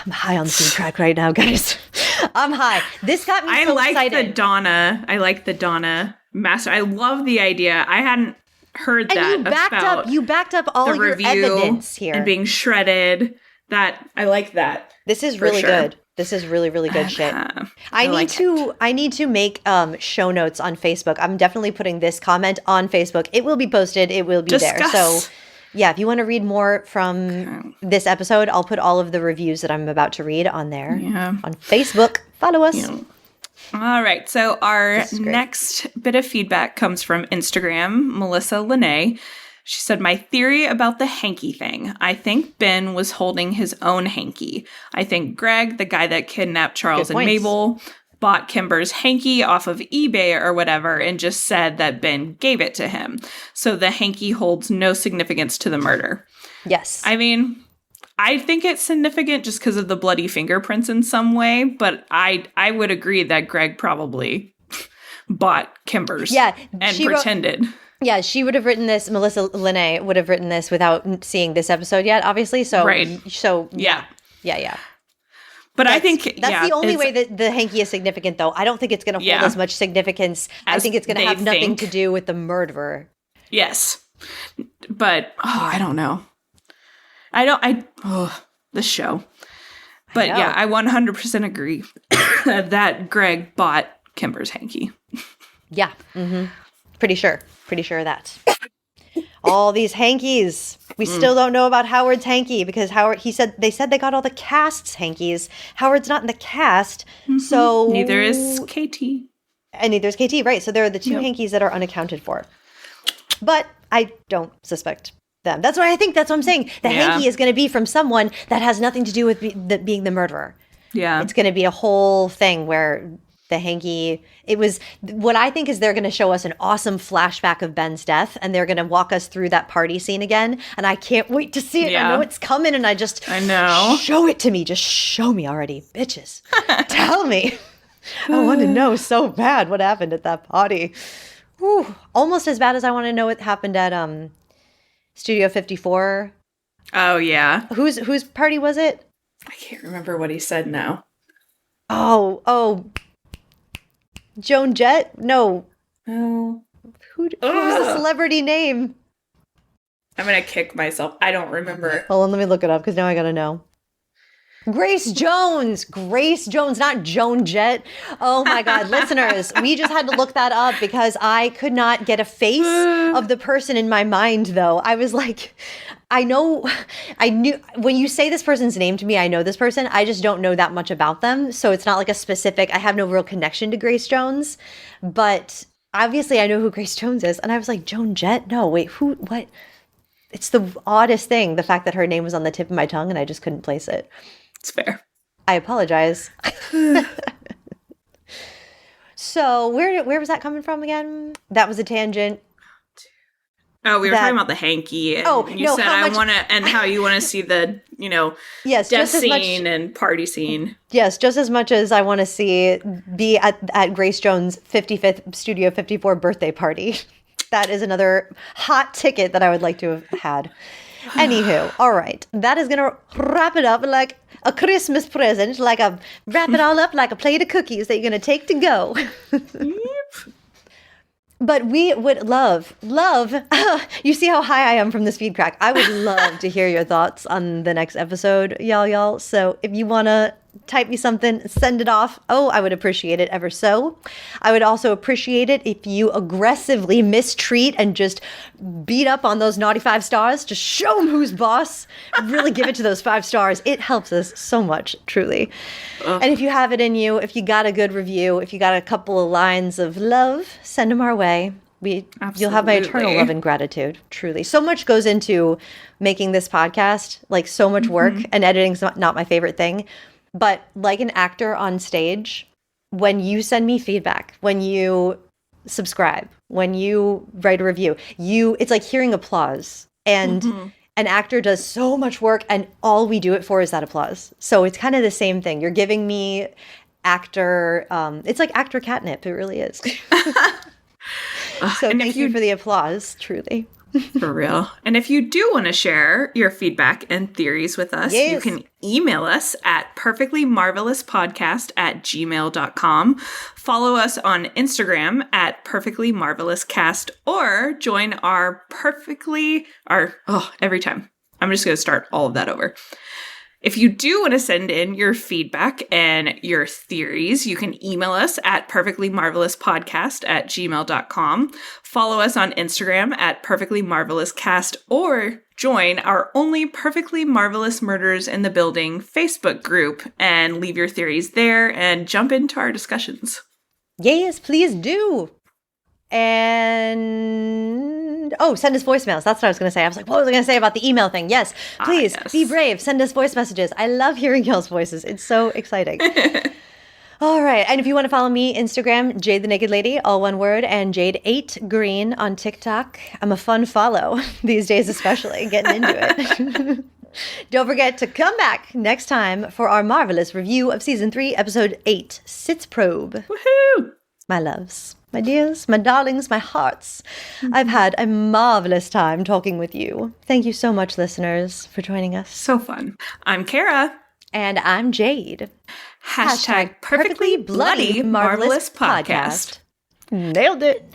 I'm high on the Feedcrack right now, guys. I'm high. This got me so excited. I like the Donna master. I love the idea. I hadn't heard that. You backed up all your evidence here. And being shredded. I like that. This is really good. This is really, really good shit. I need to make show notes on Facebook. I'm definitely putting this comment on Facebook. It will be posted. It will be there. So yeah, if you want to read more from this episode, I'll put all of the reviews that I'm about to read on there on Facebook. Follow us. Yeah. All right. So our next bit of feedback comes from Instagram, Melissa Lene. She said, my theory about the hanky thing. I think Ben was holding his own hanky. I think Greg, the guy that kidnapped Charles and Mabel, bought Kimber's hanky off of eBay or whatever and just said that Ben gave it to him. So the hanky holds no significance to the murder. Yes. I mean, I think it's significant just because of the bloody fingerprints in some way, but I would agree that Greg probably bought Kimber's and pretended. She would have written this, Melissa Lene would have written this without seeing this episode yet, obviously. So, yeah. But I think that's the only way that the hanky is significant, though. I don't think it's going to hold as much significance. I think it's going to have nothing to do with the murderer. Yes. But, I don't know. This show. But I 100% agree that Greg bought Kimber's hanky. Yeah. Mm-hmm. Pretty sure of that. All these hankies. We still don't know about Howard's hanky because they said they got all the cast's hankies. Howard's not in the cast, so neither is KT. And neither is KT, right? So there are the two hankies that are unaccounted for. But I don't suspect them. That's what I'm saying. The hanky is going to be from someone that has nothing to do with being the murderer. Yeah. It's going to be a whole thing where the hanky. It was what I think is they're going to show us an awesome flashback of Ben's death, and they're going to walk us through that party scene again. And I can't wait to see it. Yeah. I know it's coming, and I know. Show it to me. Just show me already, bitches. Tell me. I want to know so bad what happened at that party. Whew. Almost as bad as I want to know what happened at Studio 54. Oh yeah. Whose party was it? I can't remember what he said now. Oh. Joan Jett? No. Oh. Who's the celebrity name? I'm going to kick myself. I don't remember. Hold on, let me look it up because now I got to know. Grace Jones, not Joan Jett. Oh my God, listeners, we just had to look that up because I could not get a face of the person in my mind though. I was like, I knew when you say this person's name to me, I know this person. I just don't know that much about them. So it's not like a specific, I have no real connection to Grace Jones, but obviously I know who Grace Jones is. And I was like, Joan Jett? No, wait, who, what? It's the oddest thing, the fact that her name was on the tip of my tongue and I just couldn't place it. It's fair. I apologize. So where was that coming from again? That was a tangent. Oh, we were talking about the hanky. And you said I want to, and how you want to see the, yes, death scene and party scene. Yes, just as much as I want to see be at Grace Jones' 55th Studio 54 birthday party. That is another hot ticket that I would like to have had. Anywho, all right. That is going to wrap it up like a Christmas present, wrap it all up like a plate of cookies that you're going to take to go. But we would love, you see how high I am from this Feedcrack. I would love to hear your thoughts on the next episode, y'all. So if you want to type me something, send it off. Oh, I would appreciate it ever so. I would also appreciate it if you aggressively mistreat and just beat up on those naughty 5 stars. Just show them who's boss. Really give it to those 5 stars. It helps us so much, truly. And if you have it in you, if you got a good review, if you got a couple of lines of love, send them our way. You'll have my eternal love and gratitude, truly. So much goes into making this podcast, so much work, and editing's not my favorite thing. But like an actor on stage, when you send me feedback, when you subscribe, when you write a review, it's like hearing applause. And an actor does so much work, and all we do it for is that applause. So it's kind of the same thing. You're giving me actor, it's like actor catnip. It really is. So thank you for the applause, truly. For real. And if you do want to share your feedback and theories with us, you can email us at perfectlymarvelouspodcast@gmail.com. Follow us on Instagram at perfectlymarvelouscast, or join every time. I'm just going to start all of that over. If you do want to send in your feedback and your theories, you can email us at perfectlymarvelouspodcast@gmail.com. Follow us on Instagram at perfectlymarvelouscast, or join our Only Perfectly Marvelous Murders in the Building Facebook group and leave your theories there and jump into our discussions. Yes, please do. And send us voicemails. That's what I was going to say. I was like, what was I going to say about the email thing? Yes, please be brave. Send us voice messages. I love hearing y'all's voices. It's so exciting. All right. And if you want to follow me, Instagram, Jade the Naked Lady, all one word, and Jade8Green on TikTok. I'm a fun follow these days, especially getting into it. Don't forget to come back next time for our marvelous review of Season 3, Episode 8, Sitzprobe. Woohoo! My loves, my dears, my darlings, my hearts. I've had a marvelous time talking with you. Thank you so much, listeners, for joining us. So fun. I'm Kara. And I'm Jade. Hashtag perfectly bloody marvelous podcast. Nailed it.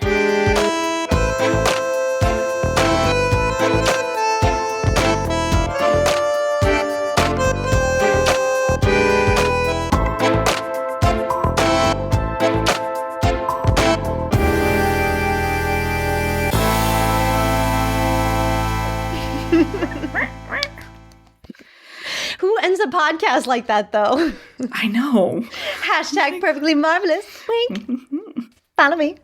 Who ends a podcast like that, though? I know. Hashtag perfectly marvelous. Wink. Follow me.